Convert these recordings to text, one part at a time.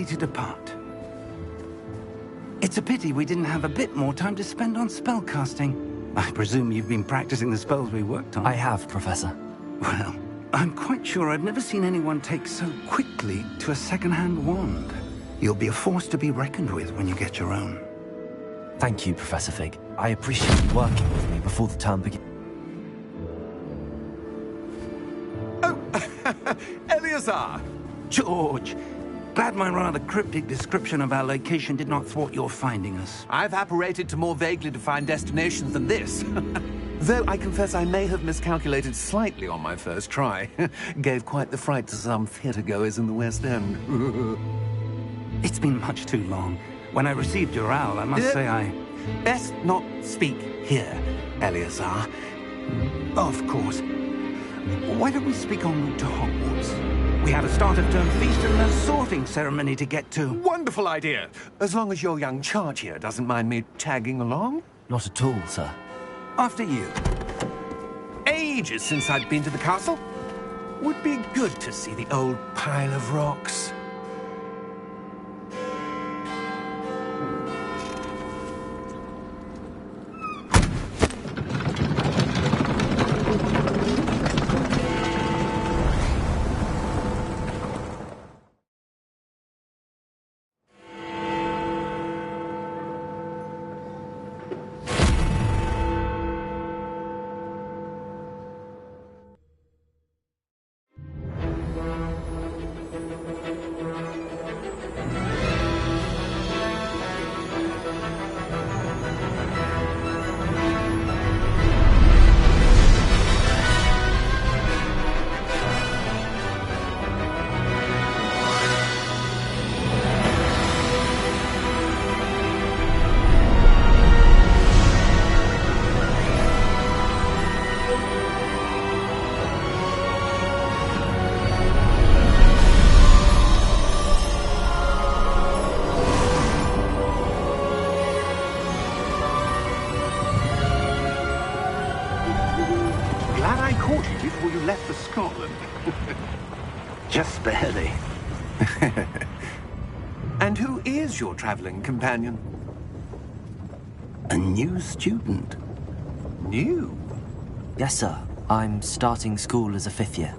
to depart. It's a pity we didn't have a bit more time to spend on spellcasting. I presume you've been practicing the spells we worked on. I have, Professor. Well, I'm quite sure I've never seen anyone take so quickly to a second-hand wand. You'll be a force to be reckoned with when you get your own. Thank you, Professor Fig. I appreciate you working with me before the term begins. Oh, Eleazar! George! Glad my rather cryptic description of our location did not thwart your finding us. I've apparated to more vaguely defined destinations than this. Though I confess I may have miscalculated slightly on my first try. Gave quite the fright to some theatre-goers in the West End. It's been much too long. When I received your owl, I must say I... Best not speak here, Eleazar. Of course. Why don't we speak en route to Hogwarts? We have a start-of-term feast and a sorting ceremony to get to. Wonderful idea! As long as your young charge here doesn't mind me tagging along. Not at all, sir. After you. Ages since I'd been to the castle. Would be good to see the old pile of rocks. Before you left for Scotland. Just barely. And who is your traveling companion? A new student. New? Yes, sir. I'm starting school as a 5th year.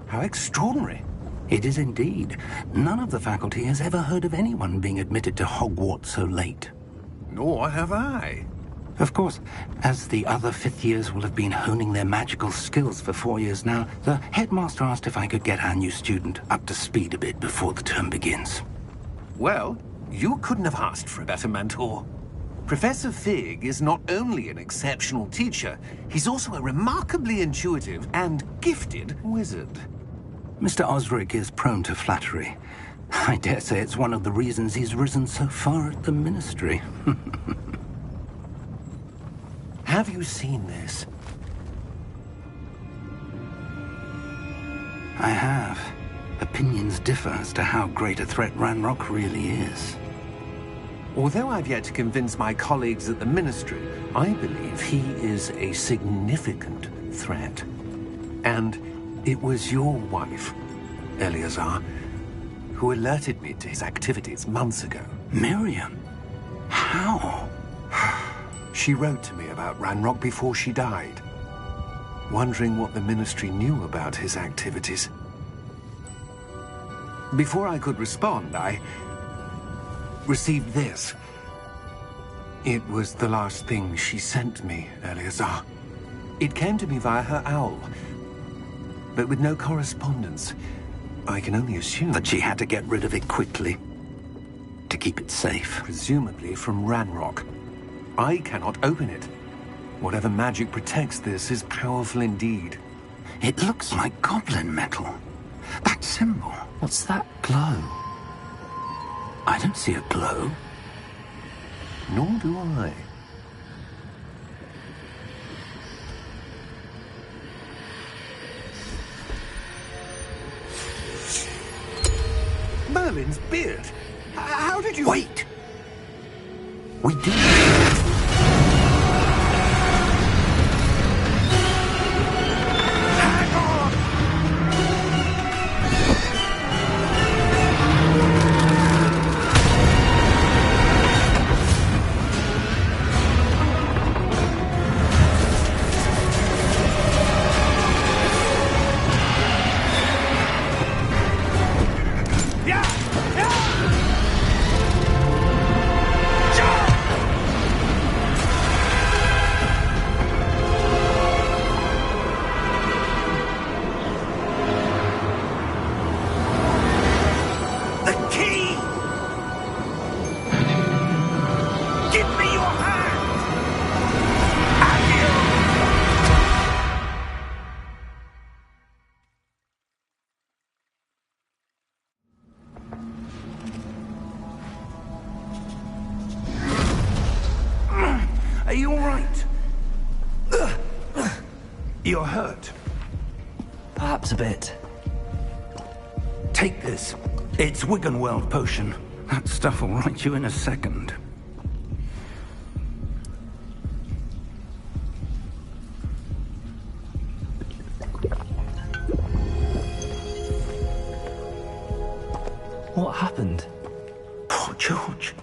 How extraordinary. It is indeed. None of the faculty has ever heard of anyone being admitted to Hogwarts so late. Nor have I. Of course, as the other 5th years will have been honing their magical skills for 4 years now, the headmaster asked if I could get our new student up to speed a bit before the term begins. Well, you couldn't have asked for a better mentor. Professor Fig is not only an exceptional teacher, he's also a remarkably intuitive and gifted wizard. Mr. Osric is prone to flattery. I dare say it's one of the reasons he's risen so far at the Ministry. Have you seen this? I have. Opinions differ as to how great a threat Ranrock really is. Although I've yet to convince my colleagues at the Ministry, I believe he is a significant threat. And it was your wife, Eleazar, who alerted me to his activities months ago. Miriam? How? She wrote to me about Ranrock before she died, wondering what the Ministry knew about his activities. Before I could respond, I received this. It was the last thing she sent me, Eleazar. It came to me via her owl, but with no correspondence. I can only assume that she had to get rid of it quickly, to keep it safe. Presumably from Ranrock. I cannot open it. Whatever magic protects this is powerful indeed. It looks like goblin metal. That symbol. What's that glow? I don't see a glow. Nor do I. Merlin's beard. How did you... Wait! We do. Hang on! You're hurt. Perhaps a bit. Take this. It's Wiggenweld potion. That stuff will right you in a second. What happened? Poor George.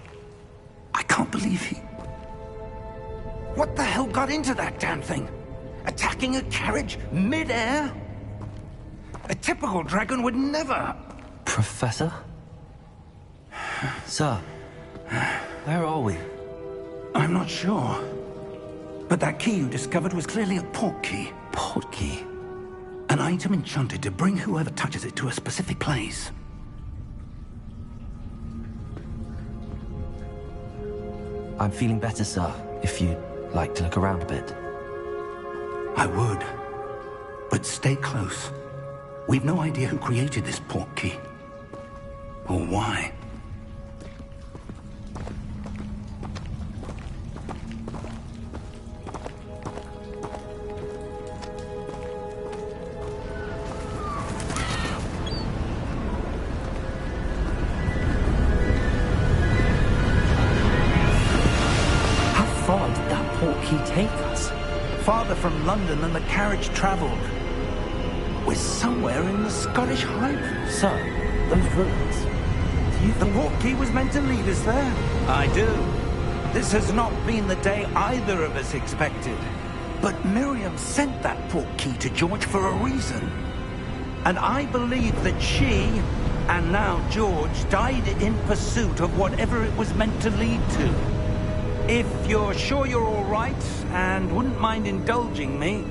I can't believe he... What the hell got into that damn thing? Attacking a carriage mid-air? A typical dragon would never... Professor? Sir, where are we? I'm not sure. But that key you discovered was clearly a port key. Port key? An item enchanted to bring whoever touches it to a specific place. I'm feeling better, sir, if you'd like to look around a bit. I would. But stay close. We've no idea who created this port key. Or why. How far did that port key take us? Farther from London than the carriage travelled. We're somewhere in the Scottish Highlands. Sir, those ruins. Do you The think... port key was meant to lead us there. I do. This has not been the day either of us expected. But Miriam sent that port key to George for a reason. And I believe that she, and now George, died in pursuit of whatever it was meant to lead to. If you're sure you're all right, and wouldn't mind indulging me,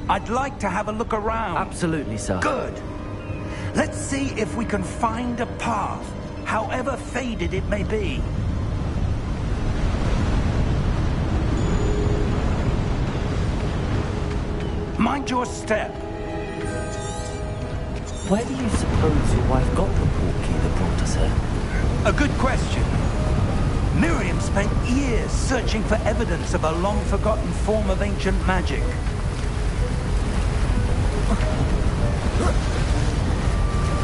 I'd like to have a look around. Absolutely, sir. Good. Let's see if we can find a path, however faded it may be. Mind your step. Where do you suppose your wife got the port key that brought us here? A good question. Miriam spent years searching for evidence of a long-forgotten form of ancient magic.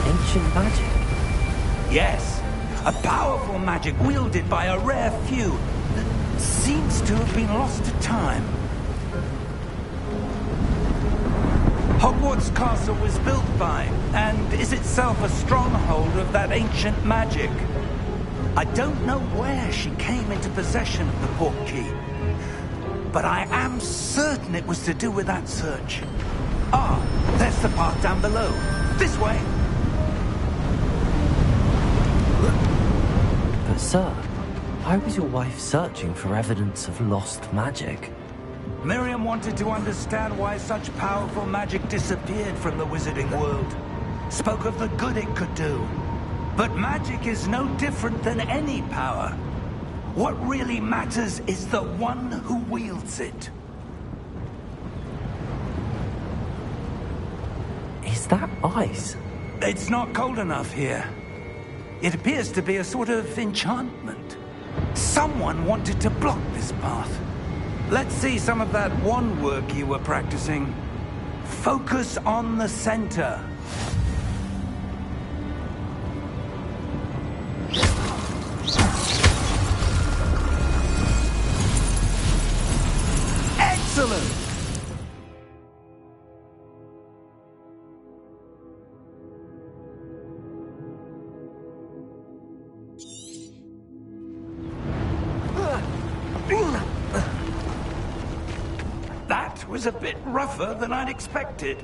Ancient magic? Yes, a powerful magic wielded by a rare few that seems to have been lost to time. Hogwarts Castle was built by, and is itself a stronghold of that ancient magic. I don't know where she came into possession of the port key, but I am certain it was to do with that search. Ah, there's the path down below. This way. But sir, why was your wife searching for evidence of lost magic? Miriam wanted to understand why such powerful magic disappeared from the wizarding world. Spoke of the good it could do. But magic is no different than any power. What really matters is the one who wields it. Is that ice? It's not cold enough here. It appears to be a sort of enchantment. Someone wanted to block this path. Let's see some of that wand work you were practicing. Focus on the center. Excellent! That was a bit rougher than I'd expected.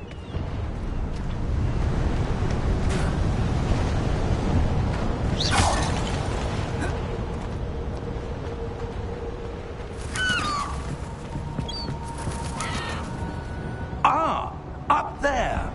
Ah, up there.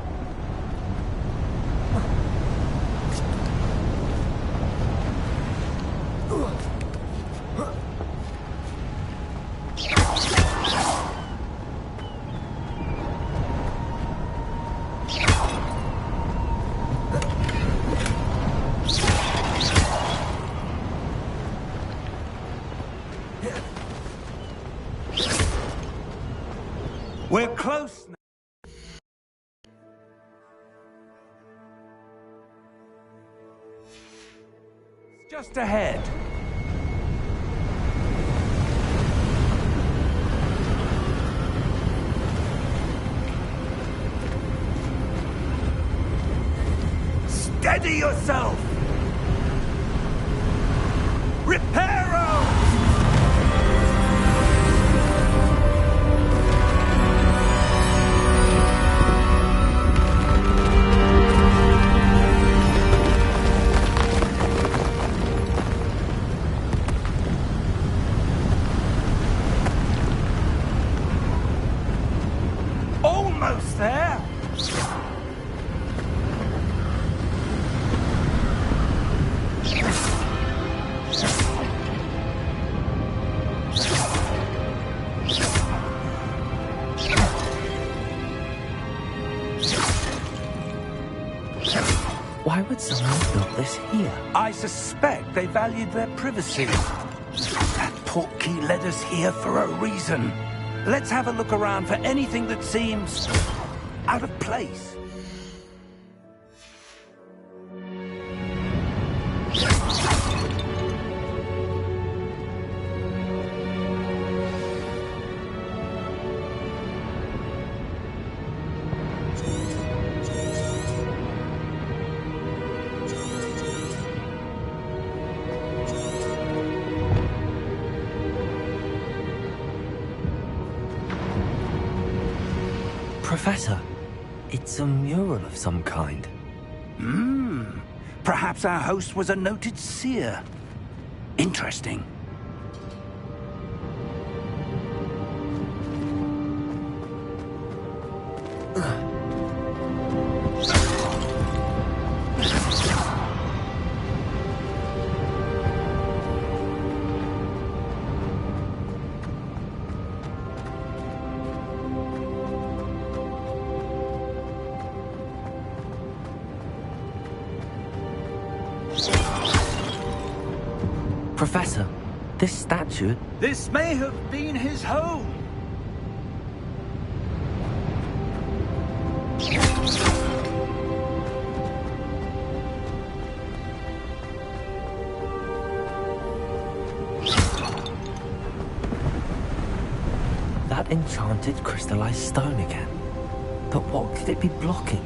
We're close now. Just ahead. Steady yourself! Reparo! Almost there! Why would someone build this here? I suspect they valued their privacy. That portkey led us here for a reason. Let's have a look around for anything that seems out of place. Professor, it's a mural of some kind. Perhaps our host was a noted seer. Interesting. Professor, this statue... This may have been his home. That enchanted crystallized stone again. But what could it be blocking?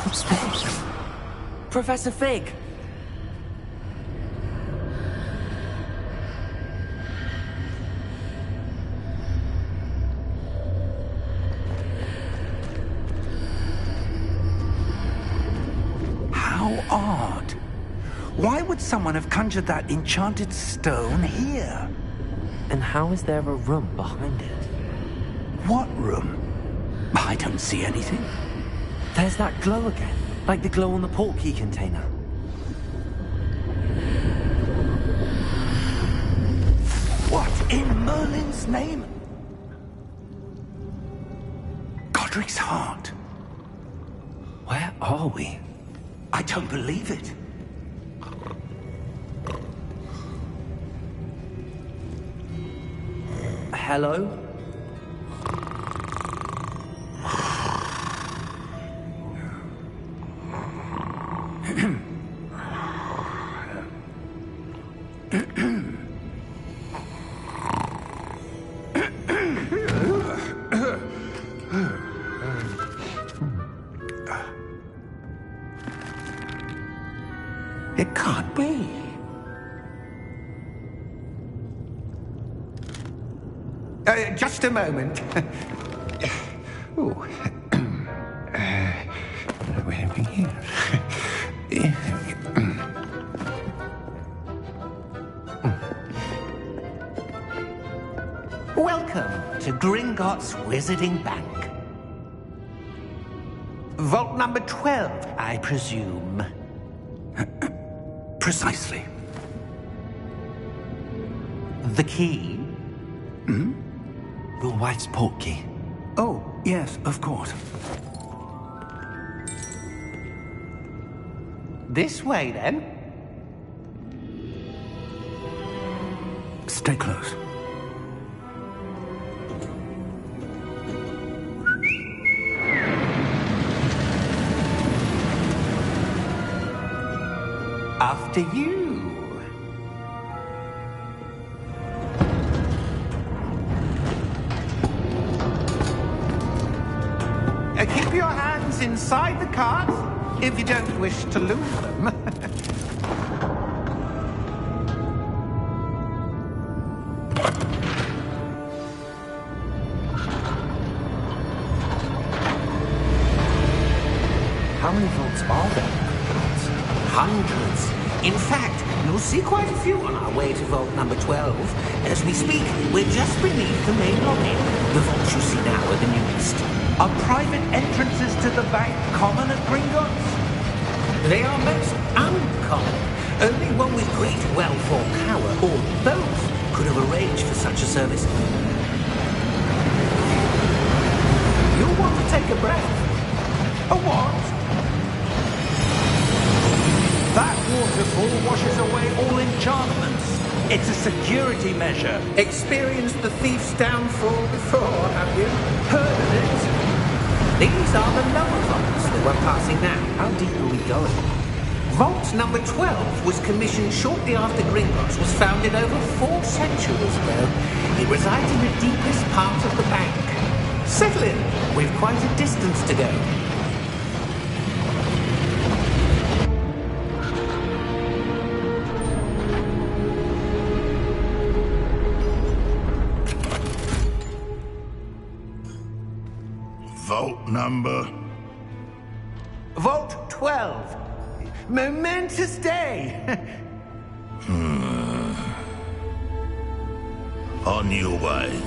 What's this? Professor Fig! How odd. Why would someone have conjured that enchanted stone here? And how is there a room behind it? What room? I don't see anything. There's that glow again, like the glow on the portkey container. What in Merlin's name? Godric's heart. Where are we? I don't believe it. Hello? It can't be. Just a moment. Ooh. Where are we here? Welcome to Gringotts Wizarding Bank. Vault number 12, I presume. Precisely. The key? Your wife's portkey. Oh, yes, of course. This way, then. Stay close. After you. beside the carts, if you don't wish to lose them. How many vaults are there? Hundreds. In fact, you'll see quite a few on our way to vault number 12. As we speak, we're just beneath the main lobby. The vaults you see now are the newest. Are private entrances to the bank common at Gringotts? They are most uncommon. Only one with great wealth or power, or both, could have arranged for such a service. You'll want to take a breath. A what? That waterfall washes away all enchantments. It's a security measure. Experienced the thief's downfall before, have you? Heard of it? These are the lower vaults that we're passing now. How deep are we going? Vault number 12 was commissioned shortly after Gringotts was founded over 4 centuries ago. It resides in the deepest part of the bank. Settle in. We've quite a distance to go. Vault number? Vault 12. Momentous day. On your way.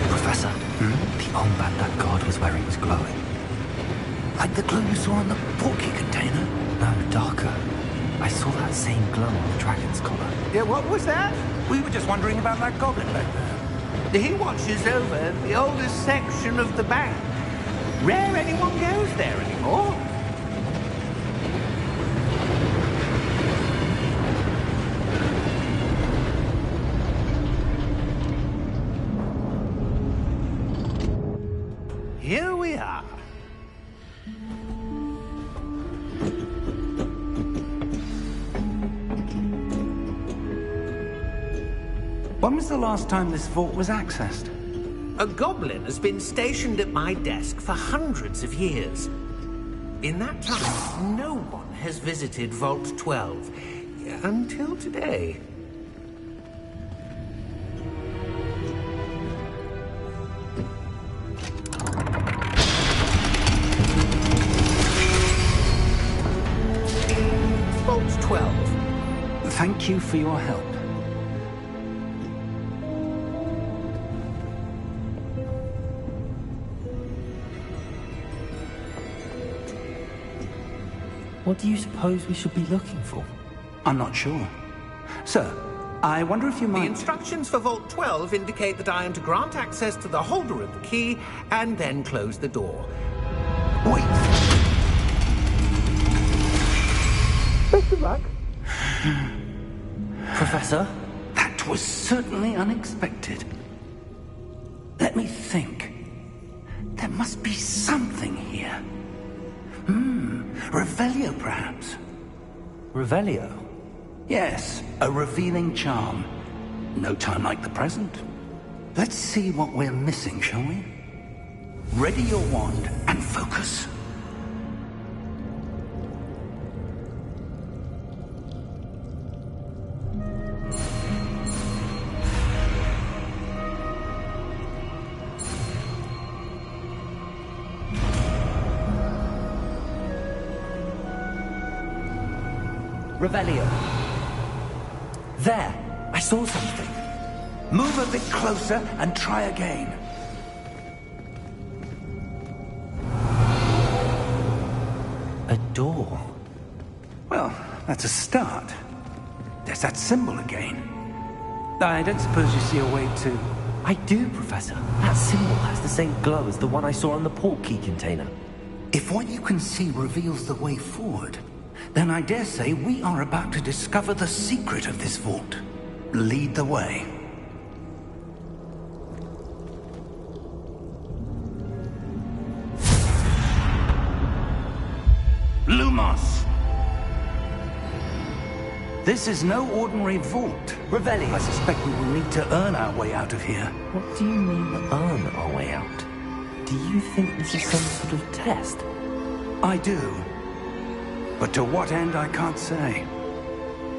Professor, the armband that guard was wearing was glowing. Like the glue you saw on the portkey container? No, darker. I saw that same glow on the dragon's collar. Yeah, what was that? We were just wondering about that goblin back there. He watches over the oldest section of the bank. Rare anyone goes there anymore. Here we are. When was the last time this vault was accessed? A goblin has been stationed at my desk for hundreds of years. In that time, no one has visited Vault 12. Until today. Vault 12. Thank you for your help. What do you suppose we should be looking for? I'm not sure. Sir, I wonder if you The might... instructions for Vault 12 indicate that I am to grant access to the holder of the key and then close the door. Wait! Best of luck. Professor? That was certainly unexpected. Let me think. There must be something here. Revelio, perhaps? Revelio? Yes, a revealing charm. No time like the present. Let's see what we're missing, shall we? Ready your wand and focus. Revelio. There! I saw something. Move a bit closer and try again. A door. Well, that's a start. There's that symbol again. I don't suppose you see a way to... I do, Professor. That symbol has the same glow as the one I saw on the portkey container. If what you can see reveals the way forward, then I dare say we are about to discover the secret of this vault. Lead the way. Lumos! This is no ordinary vault. Revelio. I suspect we will need to earn our way out of here. What do you mean, earn our way out? Do you think this is some sort of test? I do. But to what end, I can't say.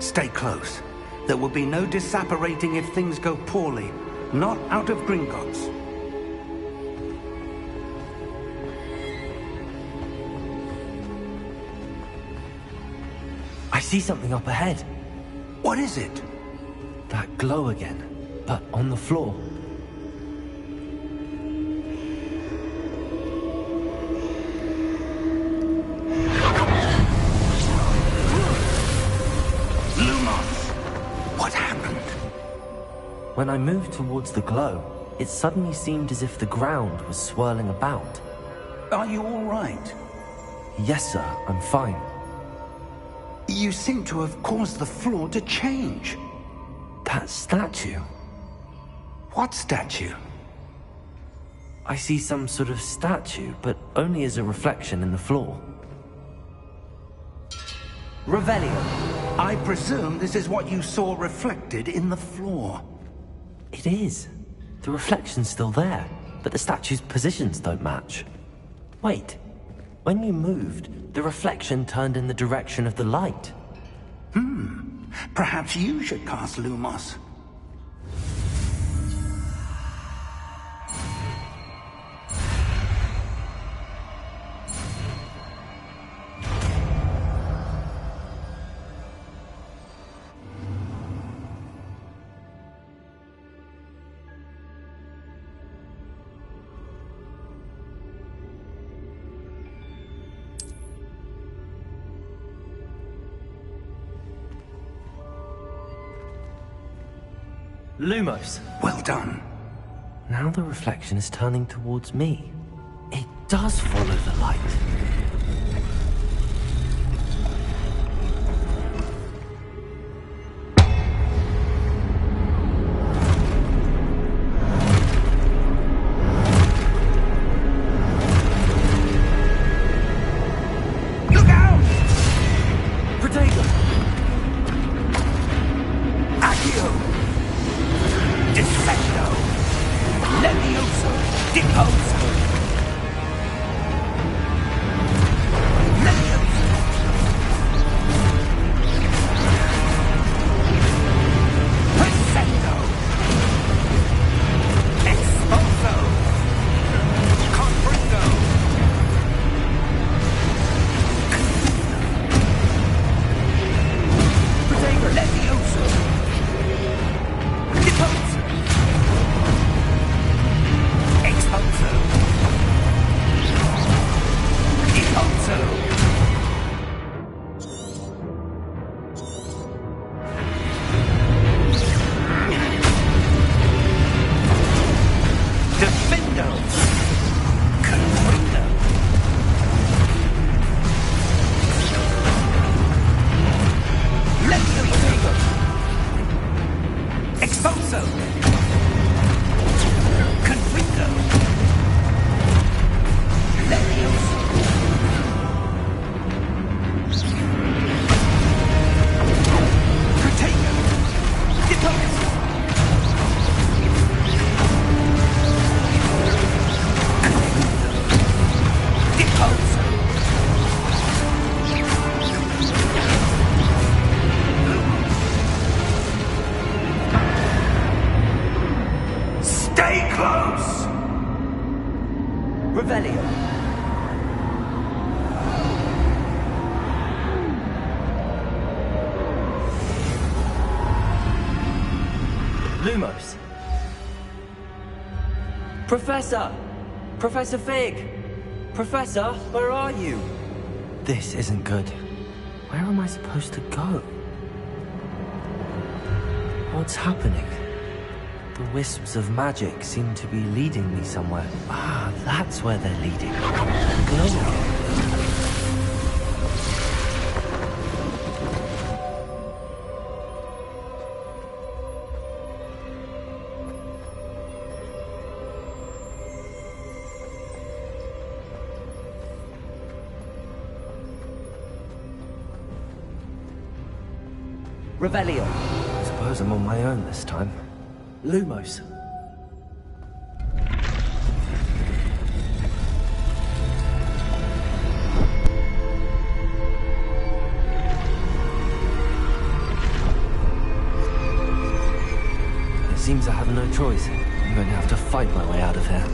Stay close. There will be no disapparating if things go poorly. Not out of Gringotts. I see something up ahead. What is it? That glow again, but on the floor. Lumos! What happened? When I moved towards the glow, it suddenly seemed as if the ground was swirling about. Are you all right? Yes, sir, I'm fine. You seem to have caused the floor to change. That statue. What statue? I see some sort of statue, but only as a reflection in the floor. Revelio. I presume this is what you saw reflected in the floor. It is. The reflection's still there, but the statue's positions don't match. Wait. When you moved, the reflection turned in the direction of the light. Perhaps you should cast Lumos. Lumos. Well done. Now the reflection is turning towards me. It does follow the light. Look out! Protego! Accio! Defendo! Levioso! Deposo! Levioso! Presento! Exposo! Confringo! Protego! Levioso! Deposo! Exposo! Deposo! Defendo! Confringo! Levioso! Exposo! Confringo! Levioso! Protego! Deposo! Deposo! Stay close! Revelio. Lumos. Professor! Professor Fig! Professor, where are you? This isn't good. Where am I supposed to go? What's happening? The wisps of magic seem to be leading me somewhere. Ah, that's where they're leading. Glow again. Revelio. I suppose I'm on my own this time. Lumos. It seems I have no choice. I'm going to have to fight my way out of here.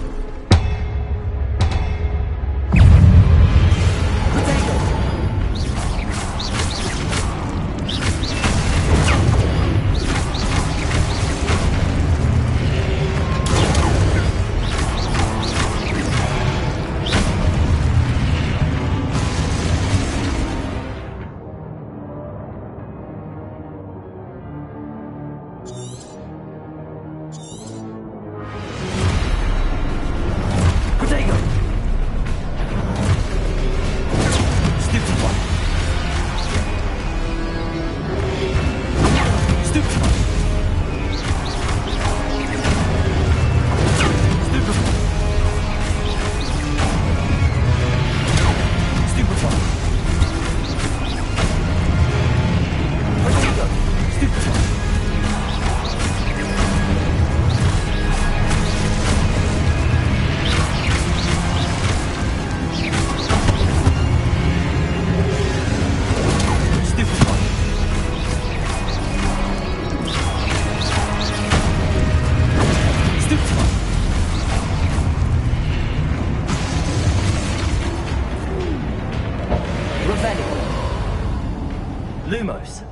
Lumos.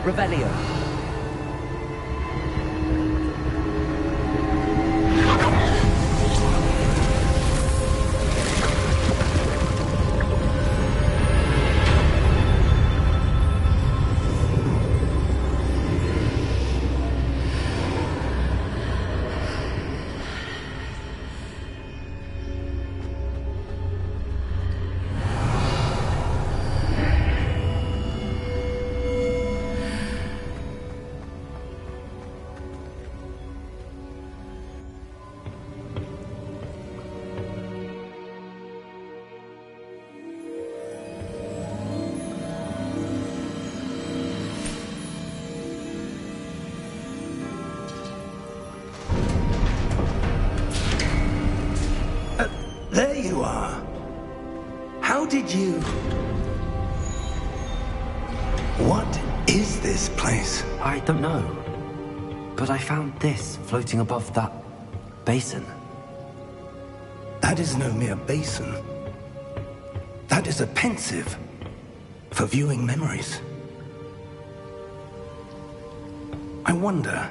Revelio. There you are. How did you... What is this place? I don't know. But I found this floating above that basin. That is no mere basin. That is a pensive for viewing memories. I wonder...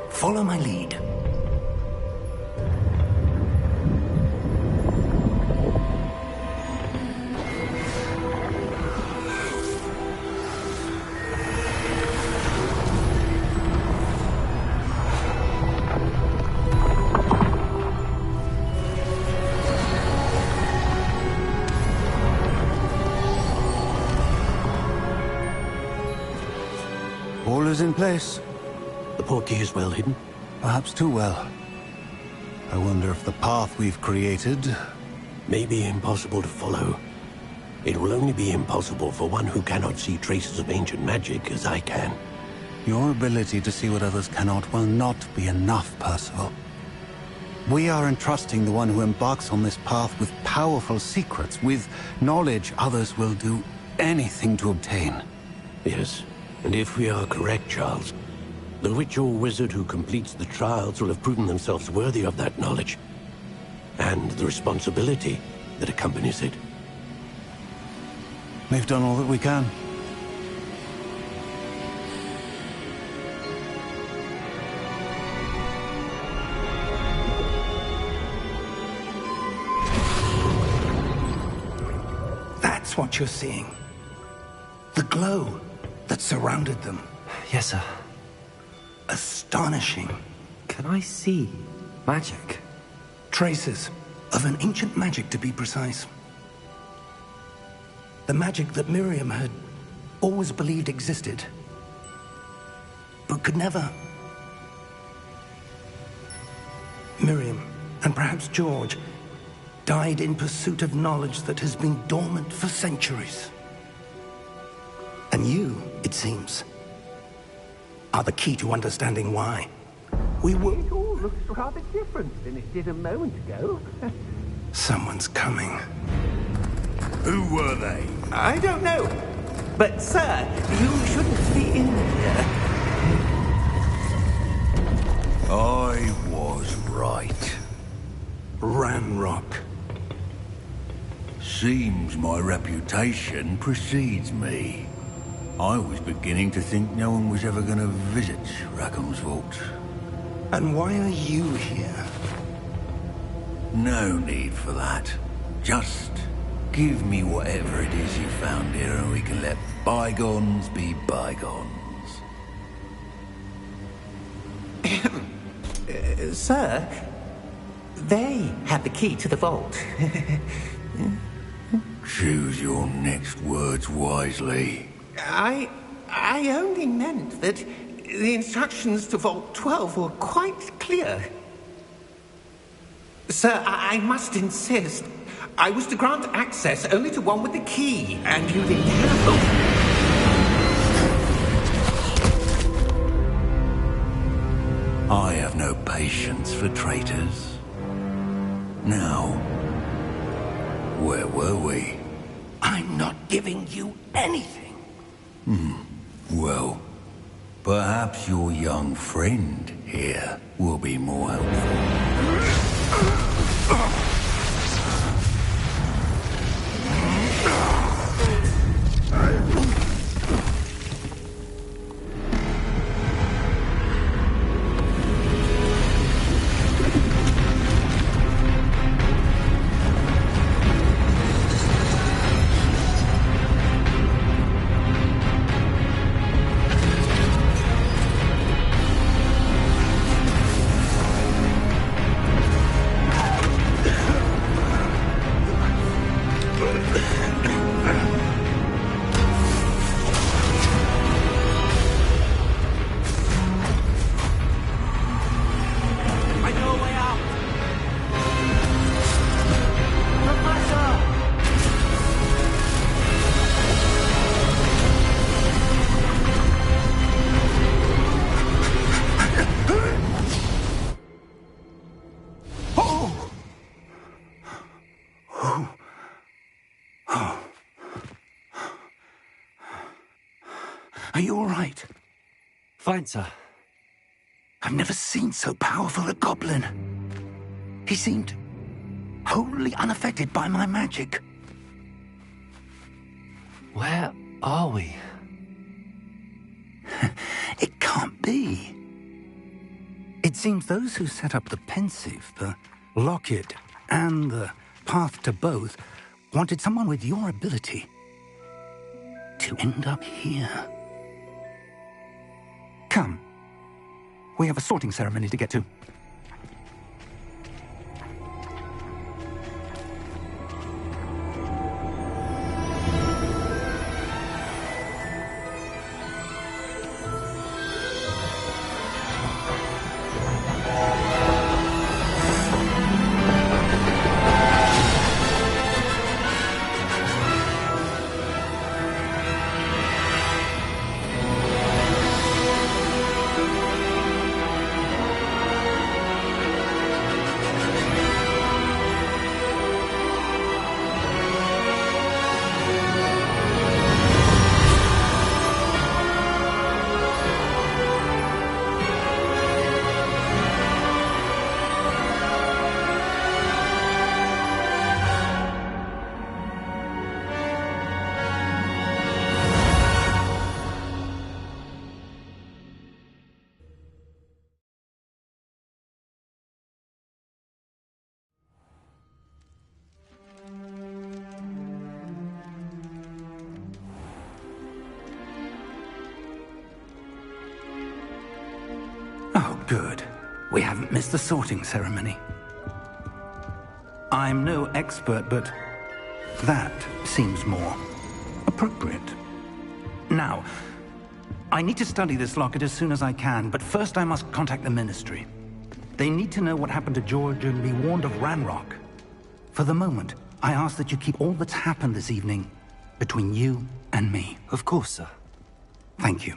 Follow my lead. All is in place. The portkey is well hidden? Perhaps too well. I wonder if the path we've created... May be impossible to follow. It will only be impossible for one who cannot see traces of ancient magic as I can. Your ability to see what others cannot will not be enough, Percival. We are entrusting the one who embarks on this path with powerful secrets, with knowledge others will do anything to obtain. Yes, and if we are correct, Charles, the witch or wizard who completes the trials will have proven themselves worthy of that knowledge, and the responsibility that accompanies it. We've done all that we can. That's what you're seeing. The glow. that surrounded them. Yes, sir. Astonishing. Can I see magic? Traces of an ancient magic, to be precise. The magic that Miriam had always believed existed, but could never. Miriam, and perhaps George, died in pursuit of knowledge that has been dormant for centuries. And you, it seems, are the key to understanding why. We will... It all looks rather different than it did a moment ago. Someone's coming. Who were they? I don't know. But, sir, you shouldn't be in here. I was right. Ranrock. Seems my reputation precedes me. I was beginning to think no one was ever going to visit Rackham's vault. And why are you here? No need for that. Just give me whatever it is you found here and we can let bygones be bygones. Sir, they have the key to the vault. Choose your next words wisely. I only meant that the instructions to Vault 12 were quite clear. Sir, I must insist. I was to grant access only to one with the key, and you didn't have... I have no patience for traitors. Now, where were we? I'm not giving you anything. Well, perhaps your young friend here will be more helpful. Are you all right? Fine, sir. I've never seen so powerful a goblin. He seemed wholly unaffected by my magic. Where are we? It can't be. It seems those who set up the pensive, the locket, and the path to both wanted someone with your ability to end up here. Come. We have a sorting ceremony to get to. Good. We haven't missed the sorting ceremony. I'm no expert, but that seems more appropriate. Now, I need to study this locket as soon as I can, but first I must contact the Ministry. They need to know what happened to George and be warned of Ranrock. For the moment, I ask that you keep all that's happened this evening between you and me. Of course, sir. Thank you.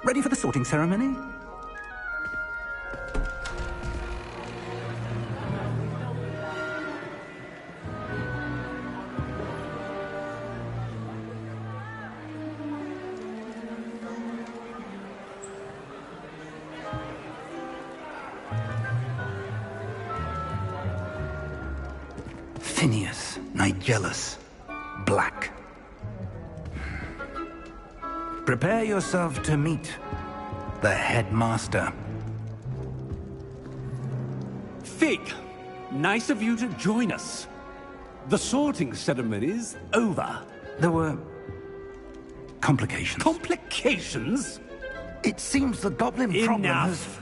Ready for the sorting ceremony? Phineas, Nigellus, Black. Prepare yourself to meet the headmaster. Fig, nice of you to join us. The sorting ceremony's over. There were complications. Complications? It seems the goblin problem has... Enough!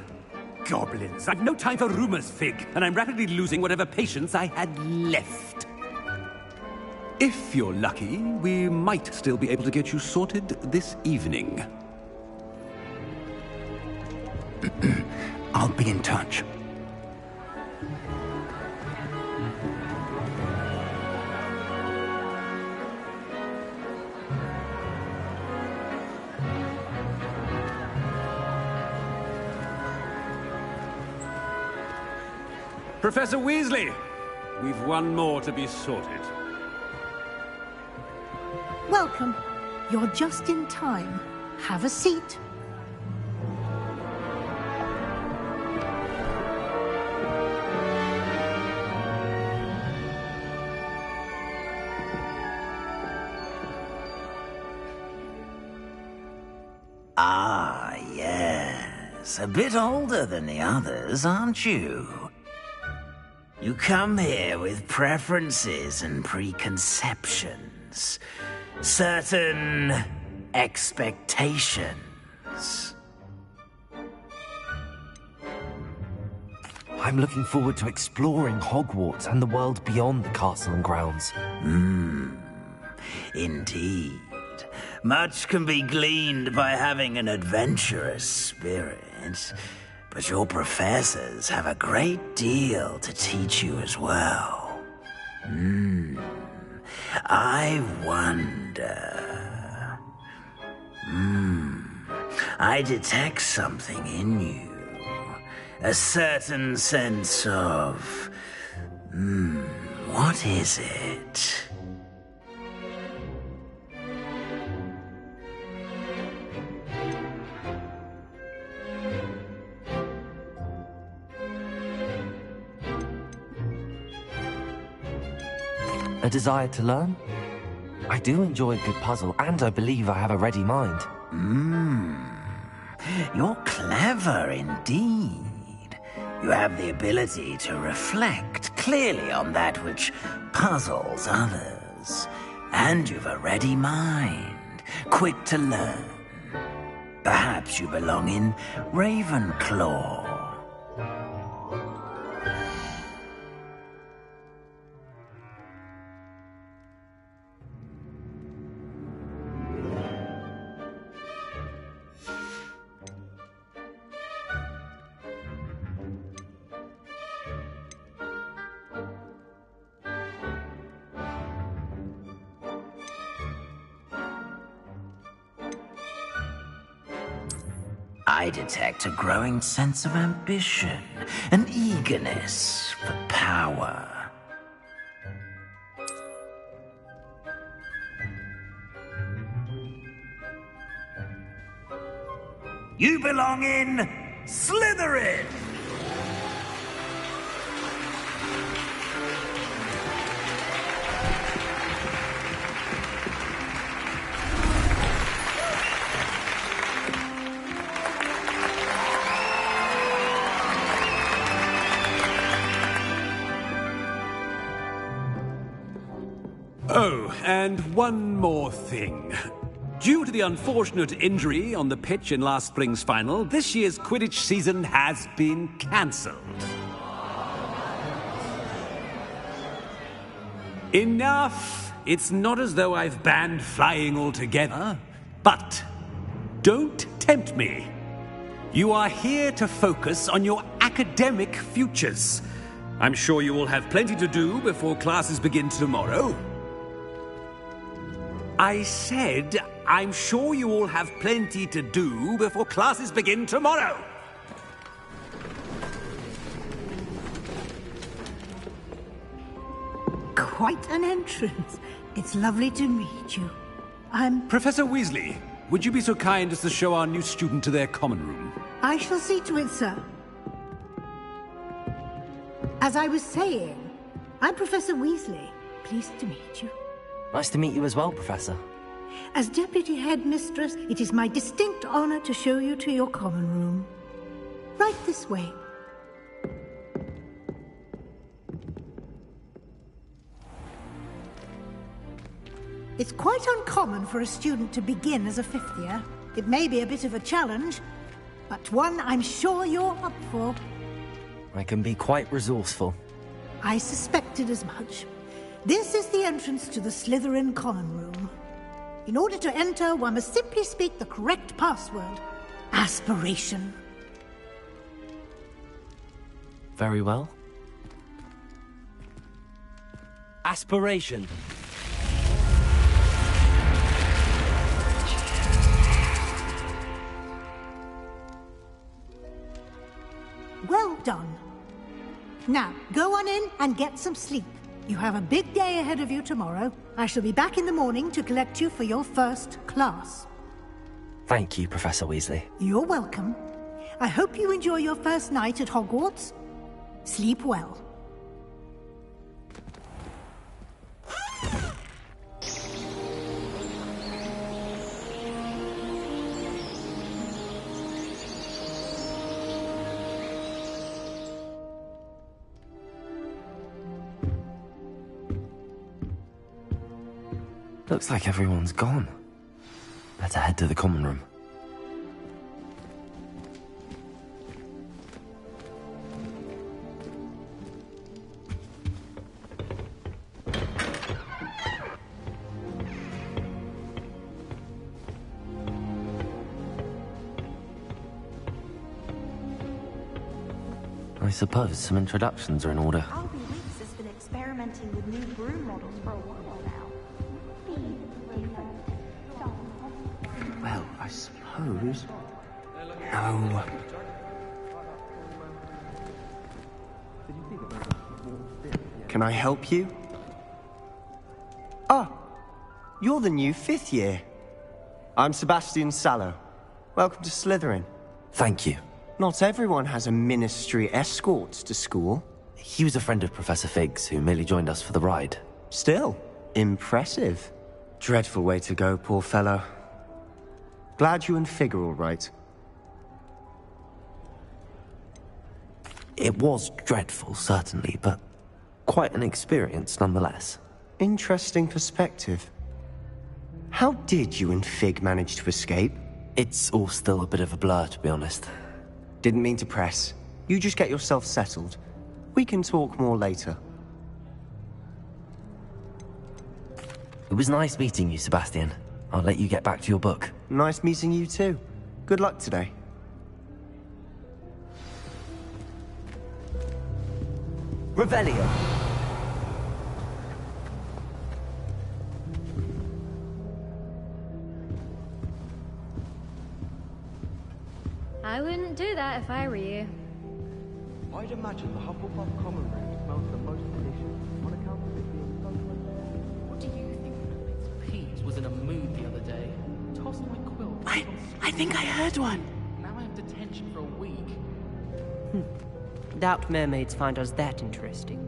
Goblins. I've no time for rumors, Fig, and I'm rapidly losing whatever patience I had left. If you're lucky, we might still be able to get you sorted this evening. I'll be in touch. Professor Weasley, we've one more to be sorted. Welcome. You're just in time. Have a seat. Ah, yes. A bit older than the others, aren't you? You come here with preferences and preconceptions. Certain expectations. I'm looking forward to exploring Hogwarts and the world beyond the castle and grounds. Indeed. Much can be gleaned by having an adventurous spirit, but your professors have a great deal to teach you as well. I wonder... I detect something in you. A certain sense of... what is it? A desire to learn? I do enjoy a good puzzle, and I believe I have a ready mind. You're clever indeed. You have the ability to reflect clearly on that which puzzles others. And you've a ready mind, quick to learn. Perhaps you belong in Ravenclaw. I detect a growing sense of ambition, an eagerness for power. You belong in Slytherin! Oh, and one more thing. Due to the unfortunate injury on the pitch in last spring's final, this year's Quidditch season has been cancelled. Enough! It's not as though I've banned flying altogether, but don't tempt me. You are here to focus on your academic futures. I'm sure you will have plenty to do before classes begin tomorrow. I said, I'm sure you all have plenty to do before classes begin tomorrow. Quite an entrance. It's lovely to meet you. I'm... Professor Weasley, would you be so kind as to show our new student to their common room? I shall see to it, sir. As I was saying, I'm Professor Weasley. Pleased to meet you. Nice to meet you as well, Professor. As Deputy Headmistress, it is my distinct honor to show you to your common room. Right this way. It's quite uncommon for a student to begin as a fifth year. It may be a bit of a challenge, but one I'm sure you're up for. I can be quite resourceful. I suspected as much. This is the entrance to the Slytherin common room. In order to enter, one must simply speak the correct password. Aspiration. Very well. Aspiration. Well done. Now, go on in and get some sleep. You have a big day ahead of you tomorrow. I shall be back in the morning to collect you for your first class. Thank you, Professor Weasley. You're welcome. I hope you enjoy your first night at Hogwarts. Sleep well. Looks like everyone's gone. Better head to the common room. I suppose some introductions are in order. Albie Weeks has been experimenting with new broom models for a while now. Well, I suppose... No. Can I help you? Ah, you're the new fifth year. I'm Sebastian Sallow. Welcome to Slytherin. Thank you. Not everyone has a ministry escort to school. He was a friend of Professor Fig's, who merely joined us for the ride. Still, impressive. Dreadful way to go, poor fellow. Glad you and Fig are all right. It was dreadful, certainly, but quite an experience nonetheless. Interesting perspective. How did you and Fig manage to escape? It's all still a bit of a blur, to be honest. Didn't mean to press. You just get yourself settled. We can talk more later. It was nice meeting you, Sebastian. I'll let you get back to your book. Nice meeting you too. Good luck today. Revelio. I wouldn't do that if I were you. I'd imagine the Hufflepuff common room smells the most delicious on account of it being so close. What do you think? Pete was in a mood the other day. Tossed my quilt. I think I heard one. Now I have detention for a week. Doubt mermaids find us that interesting.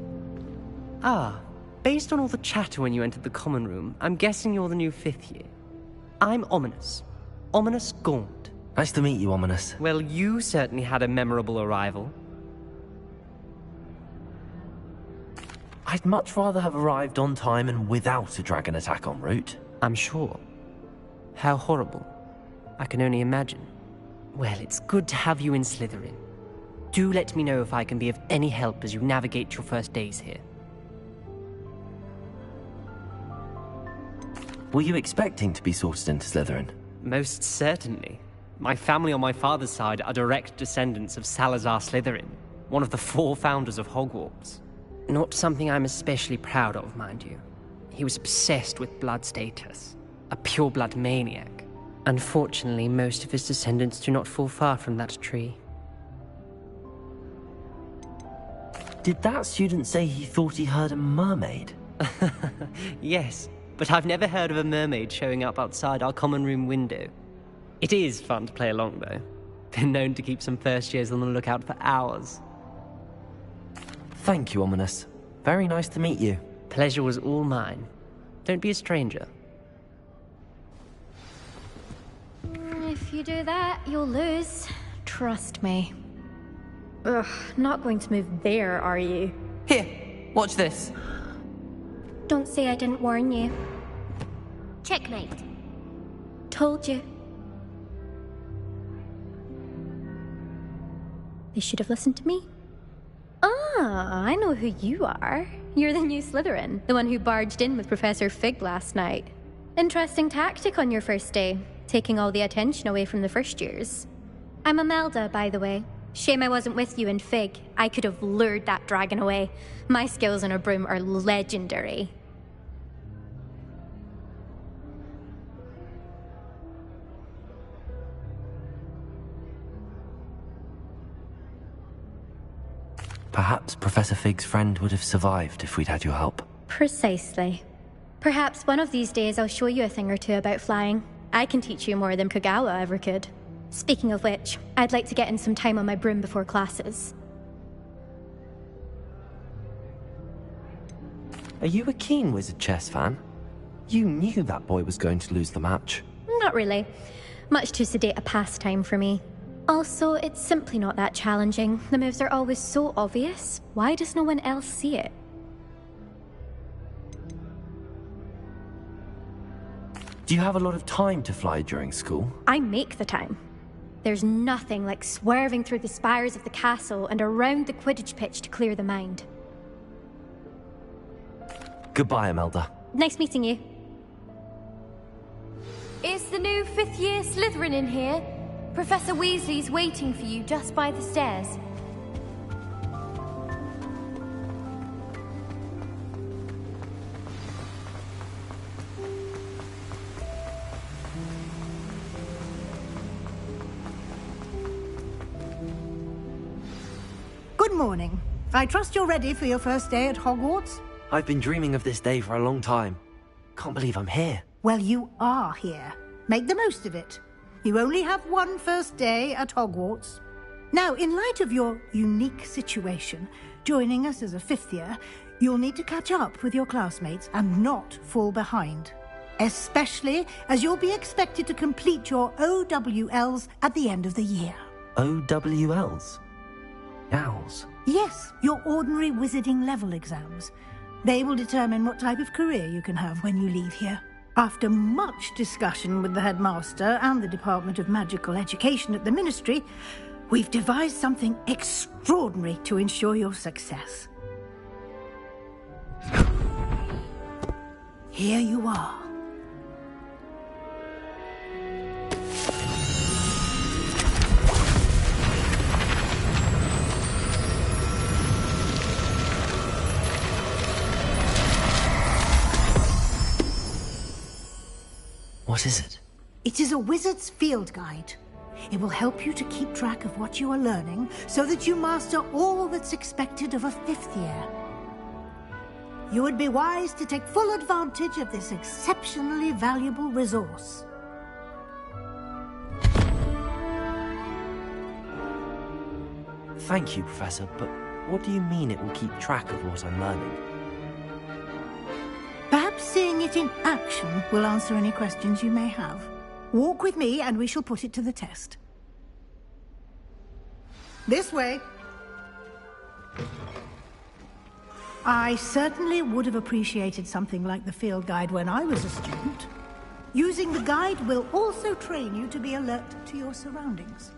Ah, based on all the chatter when you entered the common room, I'm guessing you're the new fifth year. I'm Ominous. Ominous Gaunt. Nice to meet you, Ominous. Well, you certainly had a memorable arrival. I'd much rather have arrived on time and without a dragon attack en route. I'm sure. How horrible. I can only imagine. Well, it's good to have you in Slytherin. Do let me know if I can be of any help as you navigate your first days here. Were you expecting to be sorted into Slytherin? Most certainly. My family on my father's side are direct descendants of Salazar Slytherin, one of the 4 founders of Hogwarts. Not something I'm especially proud of, mind you. He was obsessed with blood status, a pure-blood maniac. Unfortunately, most of his descendants do not fall far from that tree. Did that student say he thought he heard a mermaid? Yes, but I've never heard of a mermaid showing up outside our common room window. It is fun to play along, though. Been known to keep some first years on the lookout for hours. Thank you, Ominous. Very nice to meet you. Pleasure was all mine. Don't be a stranger. If you do that, you'll lose. Trust me. Ugh, not going to move there, are you? Here, watch this. Don't say I didn't warn you. Checkmate. Told you. They should have listened to me. Ah, I know who you are. You're the new Slytherin, the one who barged in with Professor Fig last night. Interesting tactic on your first day, taking all the attention away from the first years. I'm Imelda, by the way. Shame I wasn't with you in Fig. I could have lured that dragon away. My skills on a broom are legendary. Perhaps Professor Fig's friend would have survived if we'd had your help. Precisely. Perhaps one of these days I'll show you a thing or two about flying. I can teach you more than Kagawa ever could. Speaking of which, I'd like to get in some time on my broom before classes. Are you a keen Wizard Chess fan? You knew that boy was going to lose the match. Not really. Much too sedate a pastime for me. Also, it's simply not that challenging. The moves are always so obvious. Why does no one else see it? Do you have a lot of time to fly during school? I make the time. There's nothing like swerving through the spires of the castle and around the Quidditch pitch to clear the mind. Goodbye, Imelda. Nice meeting you. Is the new 5th year Slytherin in here? Professor Weasley's waiting for you just by the stairs. Good morning. I trust you're ready for your first day at Hogwarts? I've been dreaming of this day for a long time. Can't believe I'm here. Well, you are here. Make the most of it. You only have one first day at Hogwarts. Now, in light of your unique situation, joining us as a 5th year, you'll need to catch up with your classmates and not fall behind. Especially as you'll be expected to complete your OWLs at the end of the year. OWLs? Owls? Yes, your ordinary wizarding level exams. They will determine what type of career you can have when you leave here. After much discussion with the headmaster and the Department of Magical Education at the Ministry, we've devised something extraordinary to ensure your success. Here you are. What is it? It is a wizard's field guide. It will help you to keep track of what you are learning so that you master all that's expected of a 5th year. You would be wise to take full advantage of this exceptionally valuable resource. Thank you, Professor, but what do you mean it will keep track of what I'm learning? Perhaps seeing it in action will answer any questions you may have. Walk with me and we shall put it to the test. This way. I certainly would have appreciated something like the field guide when I was a student. Using the guide will also train you to be alert to your surroundings.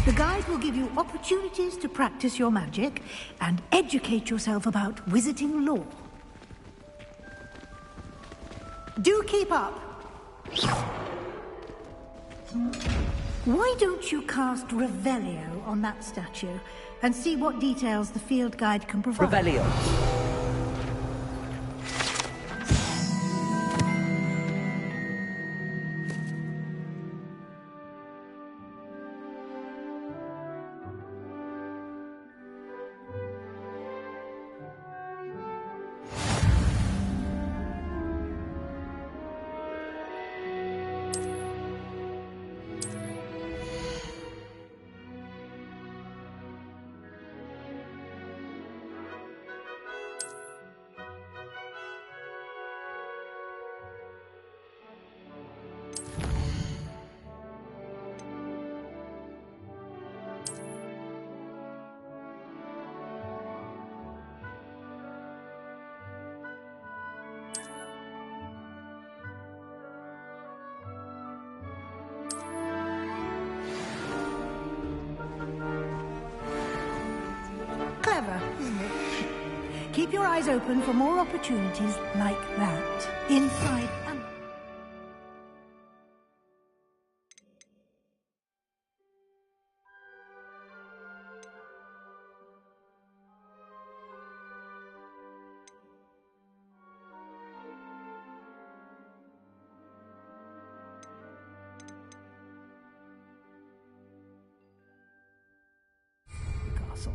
The guide will give you opportunities to practice your magic and educate yourself about wizarding lore. Do keep up! Why don't you cast Revelio on that statue and see what details the field guide can provide? Revelio. Clever, isn't it? Keep your eyes open for more opportunities like that, inside and... castle.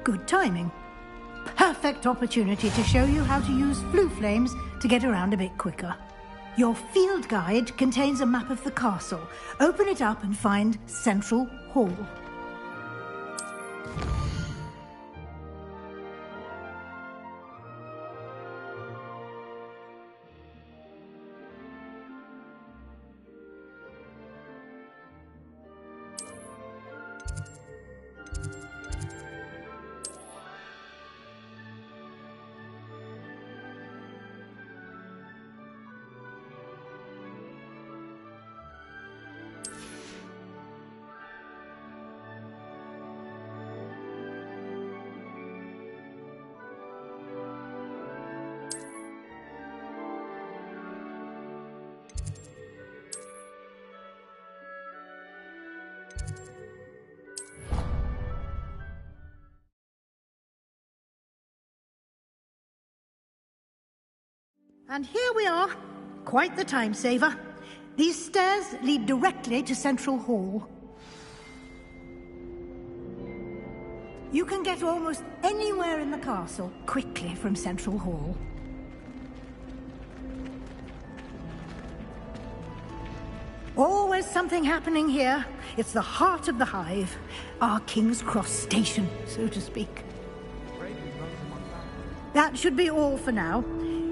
Good timing. Perfect opportunity to show you how to use flue flames to get around a bit quicker. Your field guide contains a map of the castle. Open it up and find Central Hall. And here we are. Quite the time saver. These stairs lead directly to Central Hall. You can get almost anywhere in the castle quickly from Central Hall. Always something happening here. It's the heart of the hive. Our King's Cross station, so to speak. That should be all for now.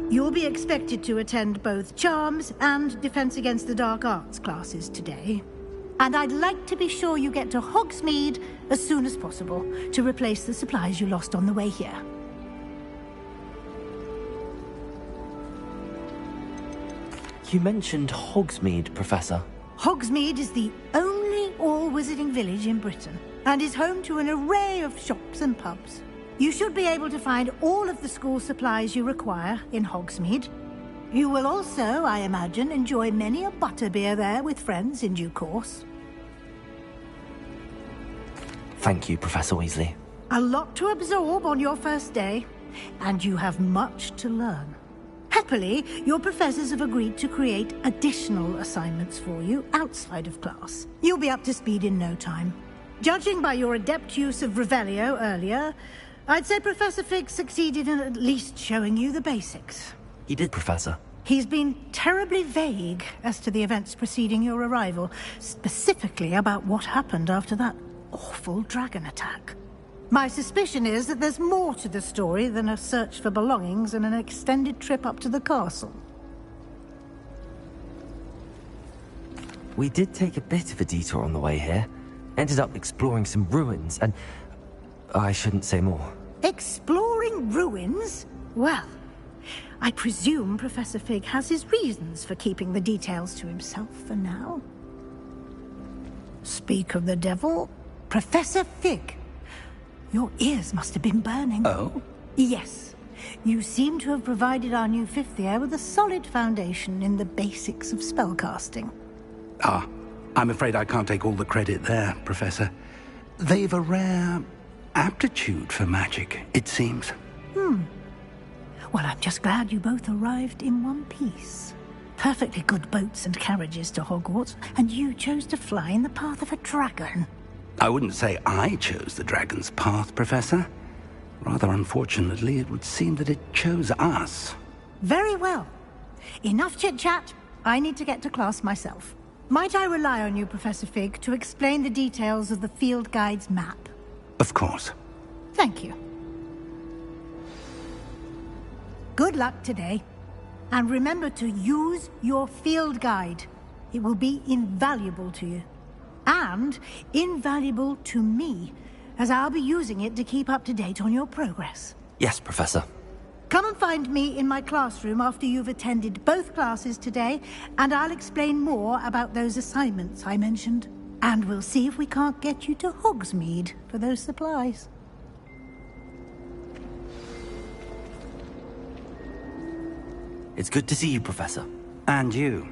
You'll be expected to attend both Charms and Defense Against the Dark Arts classes today. And I'd like to be sure you get to Hogsmeade as soon as possible to replace the supplies you lost on the way here. You mentioned Hogsmeade, Professor. Hogsmeade is the only all-wizarding village in Britain, and is home to an array of shops and pubs. You should be able to find all of the school supplies you require in Hogsmeade. You will also, I imagine, enjoy many a butterbeer there with friends in due course. Thank you, Professor Weasley. A lot to absorb on your first day, and you have much to learn. Happily, your professors have agreed to create additional assignments for you outside of class. You'll be up to speed in no time. Judging by your adept use of Revelio earlier, I'd say Professor Fig succeeded in at least showing you the basics. He did, Professor. He's been terribly vague as to the events preceding your arrival, specifically about what happened after that awful dragon attack. My suspicion is that there's more to the story than a search for belongings and an extended trip up to the castle. We did take a bit of a detour on the way here. Ended up exploring some ruins, and I shouldn't say more. Exploring ruins? Well, I presume Professor Fig has his reasons for keeping the details to himself for now. Speak of the devil, Professor Fig. Your ears must have been burning. Oh? Yes. You seem to have provided our new fifth year with a solid foundation in the basics of spellcasting. Ah, I'm afraid I can't take all the credit there, Professor. They've a rare aptitude for magic, it seems. Well, I'm just glad you both arrived in one piece. Perfectly good boats and carriages to Hogwarts, and you chose to fly in the path of a dragon. I wouldn't say I chose the dragon's path, Professor. Rather unfortunately, it would seem that it chose us. Very well. Enough chit-chat. I need to get to class myself. Might I rely on you, Professor Fig, to explain the details of the field guide's map? Of course. Thank you. Good luck today. And remember to use your field guide. It will be invaluable to you. And invaluable to me, as I'll be using it to keep up to date on your progress. Yes, Professor. Come and find me in my classroom after you've attended both classes today, and I'll explain more about those assignments I mentioned. And we'll see if we can't get you to Hogsmeade for those supplies. It's good to see you, Professor. And you.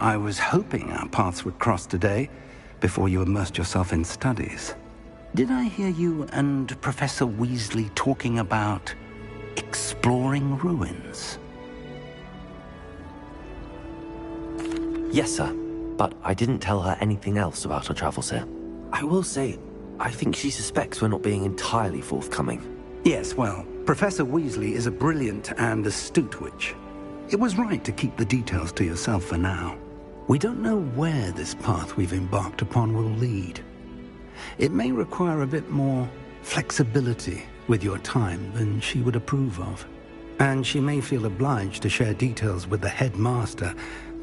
I was hoping our paths would cross today, before you immersed yourself in studies. Did I hear you and Professor Weasley talking about exploring ruins? Yes, sir. But I didn't tell her anything else about our travels here. I will say, I think she suspects we're not being entirely forthcoming. Yes, well, Professor Weasley is a brilliant and astute witch. It was right to keep the details to yourself for now. We don't know where this path we've embarked upon will lead. It may require a bit more flexibility with your time than she would approve of. And she may feel obliged to share details with the headmaster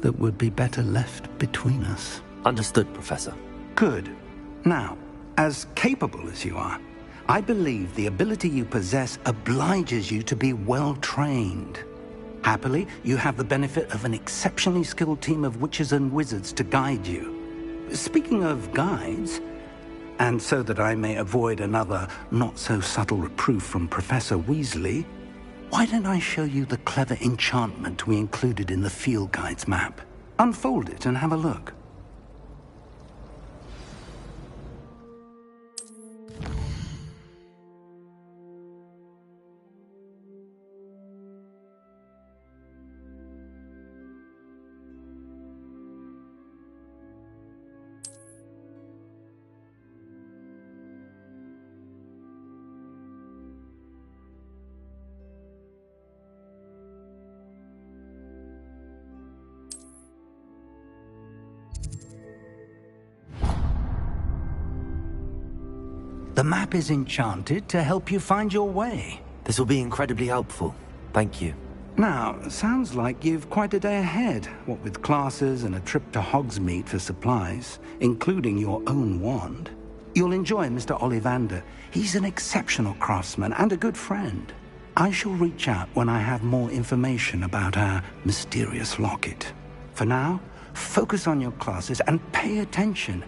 that would be better left between us. Understood, Professor. Good. Now, as capable as you are, I believe the ability you possess obliges you to be well-trained. Happily, you have the benefit of an exceptionally skilled team of witches and wizards to guide you. Speaking of guides, and so that I may avoid another not-so-subtle reproof from Professor Weasley, why don't I show you the clever enchantment we included in the field guide's map? Unfold it and have a look. The map is enchanted to help you find your way. This will be incredibly helpful. Thank you. Now, sounds like you've quite a day ahead, what with classes and a trip to Hogsmeade for supplies, including your own wand. You'll enjoy Mr. Ollivander. He's an exceptional craftsman and a good friend. I shall reach out when I have more information about our mysterious locket. For now, focus on your classes and pay attention.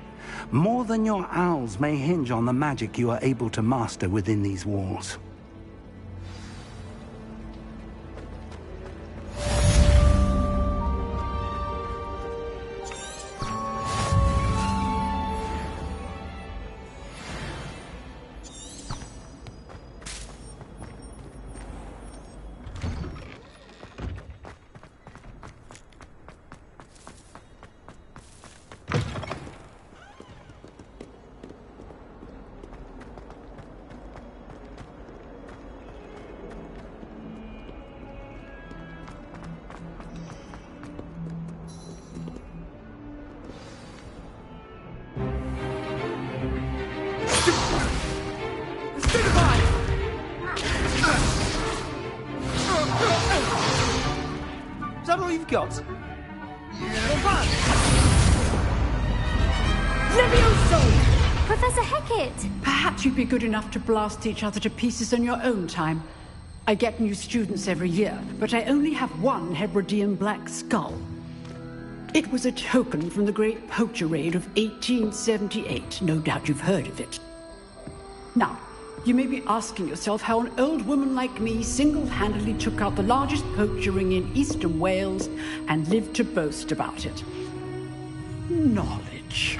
More than your owls may hinge on the magic you are able to master within these walls. Is that all you've got? Levioso! Professor Hecat! Perhaps you'd be good enough to blast each other to pieces in your own time. I get new students every year, but I only have one Hebridean black skull. It was a token from the Great Poacher Raid of 1878. No doubt you've heard of it. Now, you may be asking yourself how an old woman like me single-handedly took out the largest poacher ring in eastern Wales and lived to boast about it. Knowledge.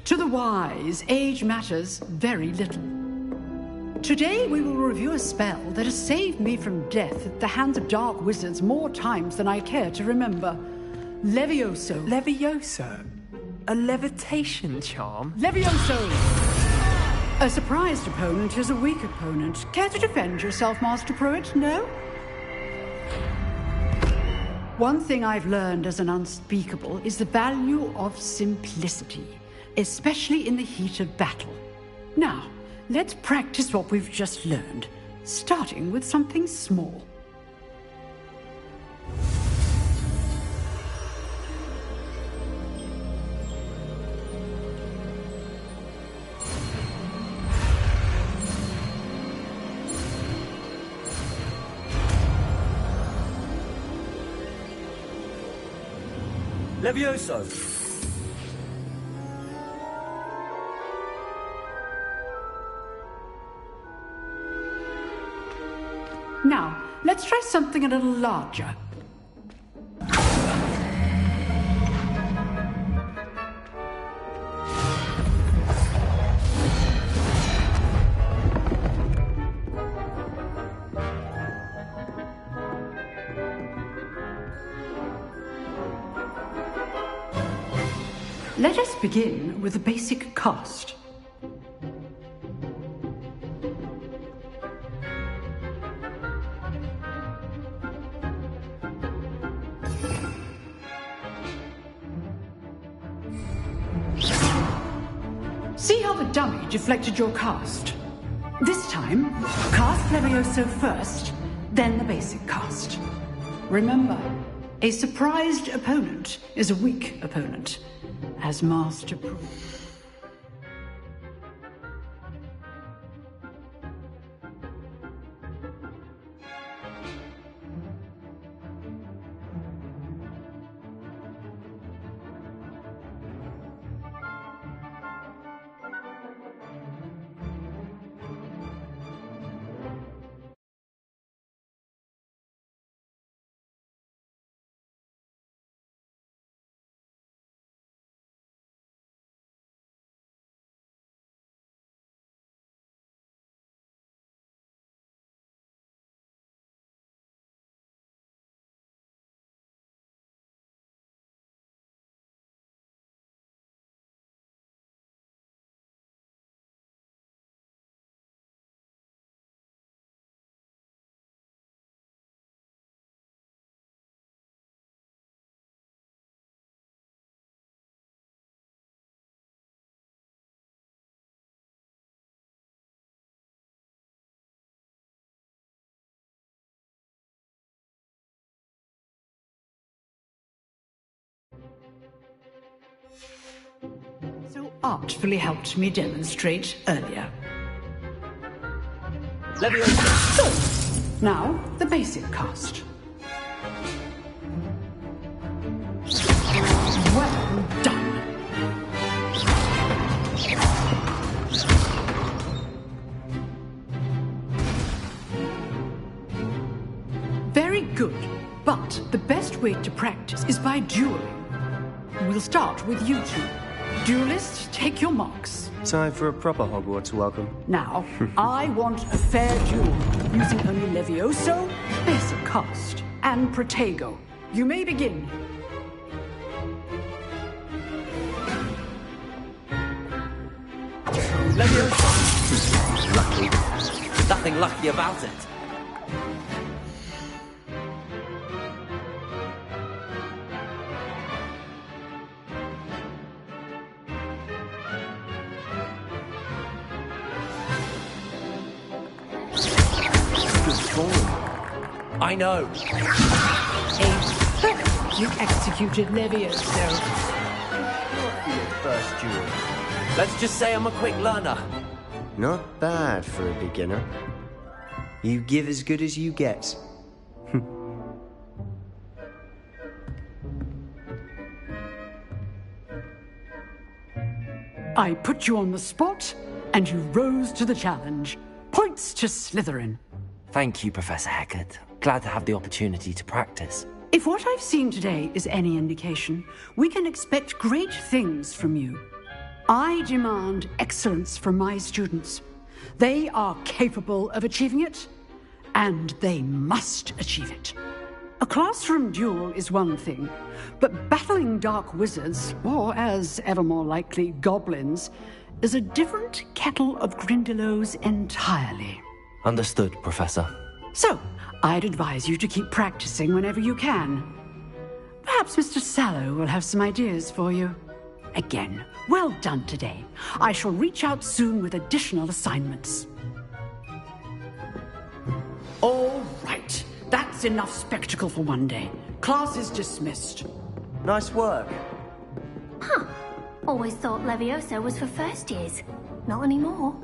To the wise, age matters very little. Today we will review a spell that has saved me from death at the hands of dark wizards more times than I care to remember. Levioso. Levioso? A levitation charm? Levioso! A surprised opponent is a weak opponent. Care to defend yourself, Master Pruitt? No? One thing I've learned as an unspeakable is the value of simplicity, especially in the heat of battle. Now, let's practice what we've just learned, starting with something small. Levioso! Now, let's try something a little larger. Let us begin with the basic cast. See how the dummy deflected your cast? This time, cast Levioso first, then the basic cast. Remember, a surprised opponent is a weak opponent, as Master Pruitt. So artfully helped me demonstrate earlier. Levioso! Good. Now, the basic cast. Very good. But the best way to practice is by dueling. We'll start with you two. Duelists, take your marks. Time for a proper Hogwarts welcome. Now, I want a fair duel, using only Levioso, basic cast, and Protego. You may begin. Levioso. Lucky. Nothing lucky about it. I know. You executed Levioso. First duel. Let's just say I'm a quick learner. Not bad for a beginner. You give as good as you get. I put you on the spot, and you rose to the challenge. Points to Slytherin. Thank you, Professor Hecat. Glad to have the opportunity to practice. If what I've seen today is any indication, we can expect great things from you. I demand excellence from my students. They are capable of achieving it, and they must achieve it. A classroom duel is one thing, but battling dark wizards, or as ever more likely, goblins, is a different kettle of Grindylows entirely. Understood, Professor. So, I'd advise you to keep practicing whenever you can. Perhaps Mr. Sallow will have some ideas for you. Again, well done today. I shall reach out soon with additional assignments. All right. That's enough spectacle for one day. Class is dismissed. Nice work. Huh. Always thought Levioso was for first years. Not anymore.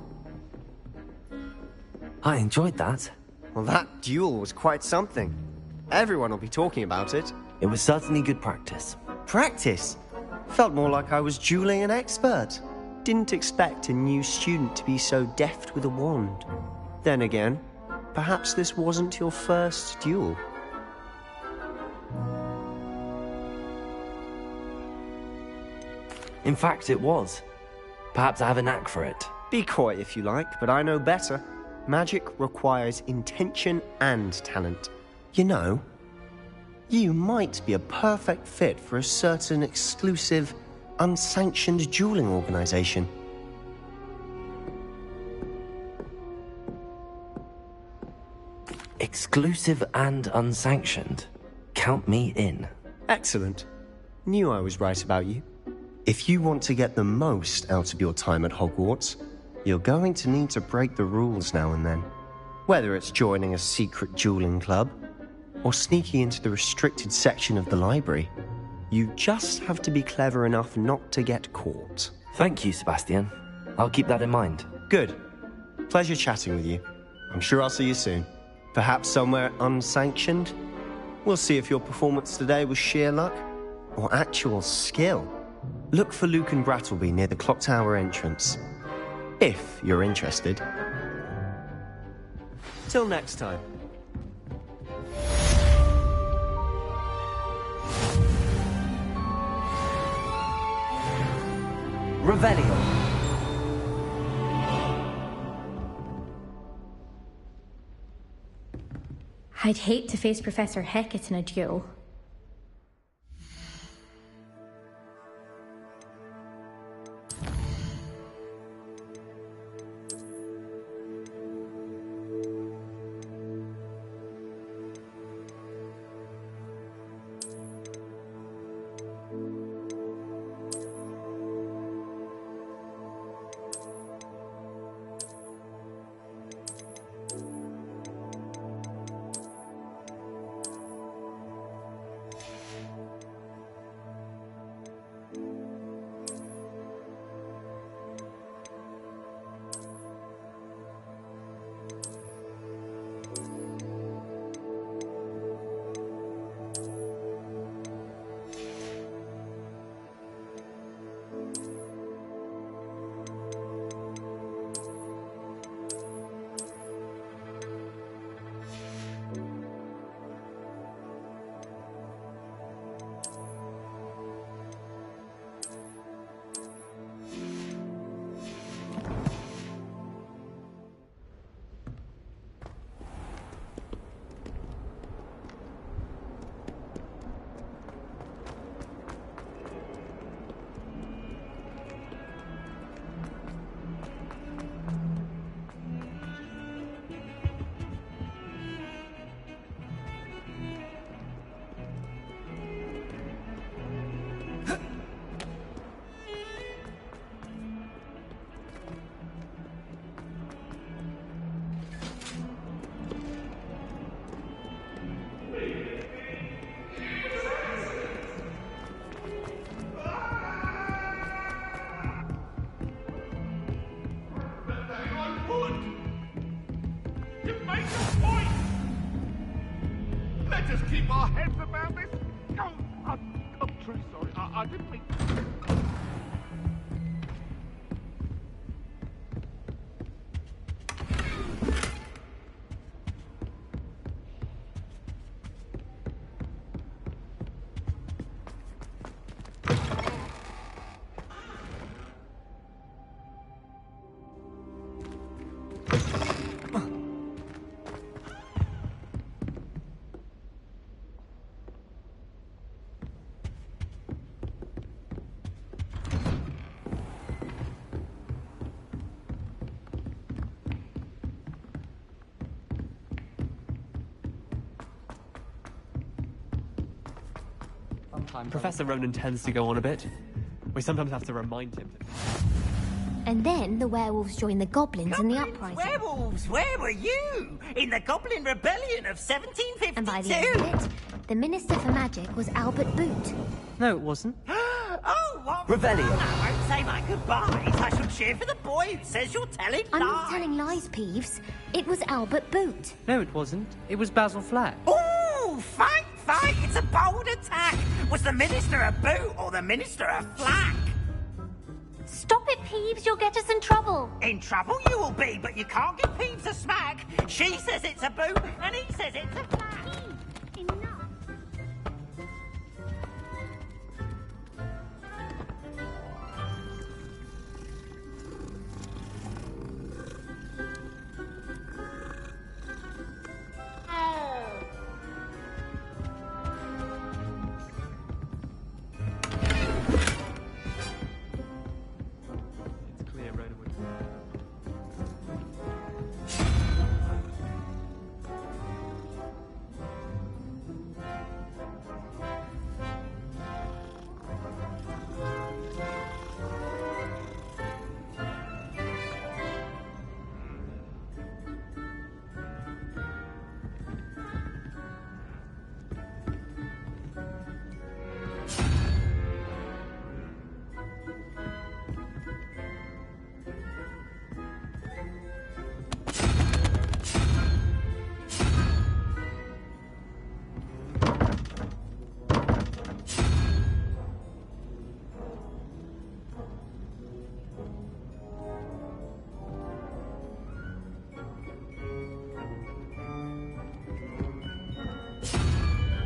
I enjoyed that. Well, that duel was quite something. Everyone will be talking about it. It was certainly good practice. Practice? Felt more like I was dueling an expert. Didn't expect a new student to be so deft with a wand. Then again, perhaps this wasn't your first duel. In fact, it was. Perhaps I have a knack for it. Be coy if you like, but I know better. Magic requires intention and talent. You know, you might be a perfect fit for a certain exclusive, unsanctioned dueling organization. Exclusive and unsanctioned. Count me in. Excellent. Knew I was right about you. If you want to get the most out of your time at Hogwarts, you're going to need to break the rules now and then. Whether it's joining a secret dueling club, or sneaking into the restricted section of the library, you just have to be clever enough not to get caught. Thank you, Sebastian. I'll keep that in mind. Good. Pleasure chatting with you. I'm sure I'll see you soon. Perhaps somewhere unsanctioned? We'll see if your performance today was sheer luck, or actual skill. Look for Luke and Brattleby near the clock tower entrance. If you're interested. Till next time. Revelio. I'd hate to face Professor Hecat in a duel. just keep our heads about this? Oh, I'm truly sorry. I didn't mean... Professor Ronan tends to go on a bit. We sometimes have to remind him. And then the werewolves joined the goblins in the uprising. Werewolves, where were you? In the Goblin Rebellion of 1752? And by the end of it, the Minister for Magic was Albert Boot. No, it wasn't. Oh, what? Rebellion. I won't say my goodbyes. I shall cheer for the boy who says you're telling lies. I'm not telling lies, Peeves. It was Albert Boot. No, it wasn't. It was Basil Flack. Ooh, fight! It's a bold attack! Was the Minister a boot or the Minister a flack? Stop it, Peeves. You'll get us in trouble. In trouble you will be, but you can't give Peeves a smack. She says it's a boot, and he says it's a flack.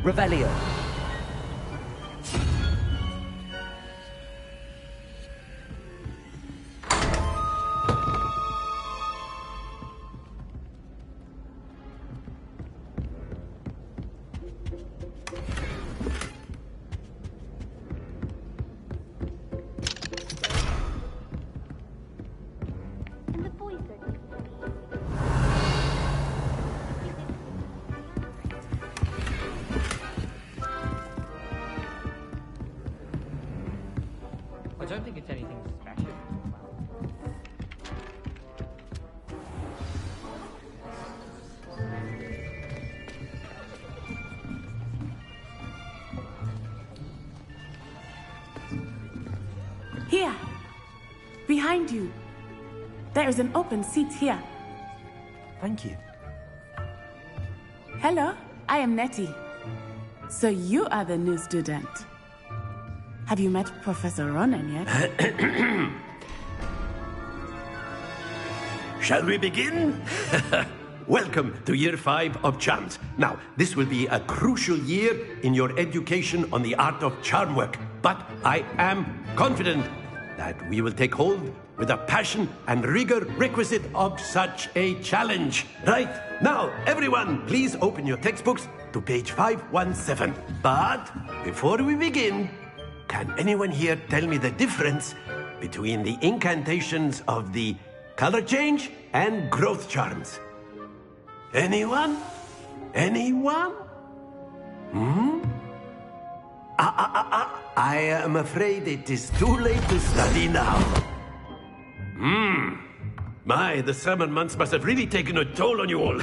Revelio. I don't think it's anything special. Here! Behind you! There is an open seat here. Thank you. Hello, I am Nettie. So you are the new student. Have you met Professor Ronan yet? Shall we begin? Welcome to Year 5 of Charms. Now, this will be a crucial year in your education on the art of charm work. But I am confident that we will take hold with the passion and rigor requisite of such a challenge. Right, now, everyone, please open your textbooks to page 517. But before we begin, can anyone here tell me the difference between the incantations of the color change and growth charms? Anyone? Anyone? I am afraid it is too late to study now. My, the summer months must have really taken a toll on you all.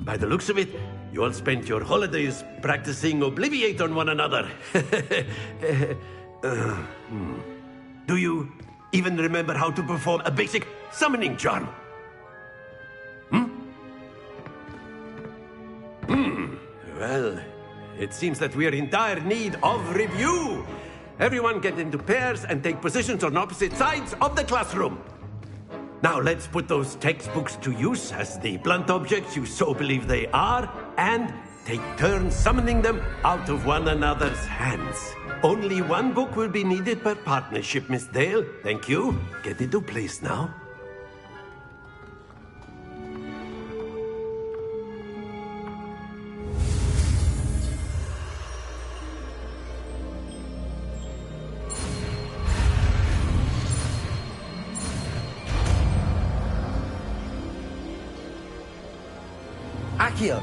By the looks of it, you all spent your holidays practicing Obliviate on one another. Do you even remember how to perform a basic summoning charm? Well, it seems that we are in dire need of review. Everyone get into pairs and take positions on opposite sides of the classroom. Now let's put those textbooks to use as the blunt objects you so believe they are, and take turns summoning them out of one another's hands. Only one book will be needed per partnership, Miss Dale. Thank you. Get into place now. Accio!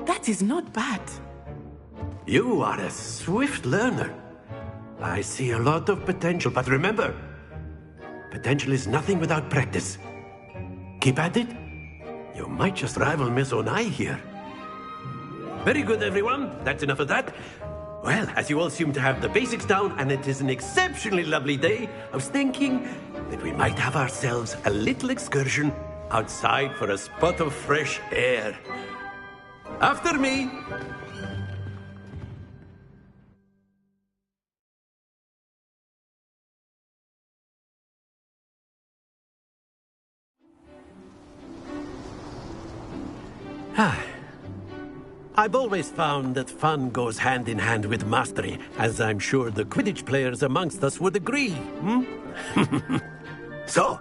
That is not bad. You are a swift learner. I see a lot of potential, but remember, potential is nothing without practice. Keep at it. You might just rival Miss Onai here. Very good, everyone. That's enough of that. Well, as you all seem to have the basics down, and it is an exceptionally lovely day, I was thinking that we might have ourselves a little excursion outside for a spot of fresh air. After me! I've always found that fun goes hand in hand with mastery, as I'm sure the Quidditch players amongst us would agree, So,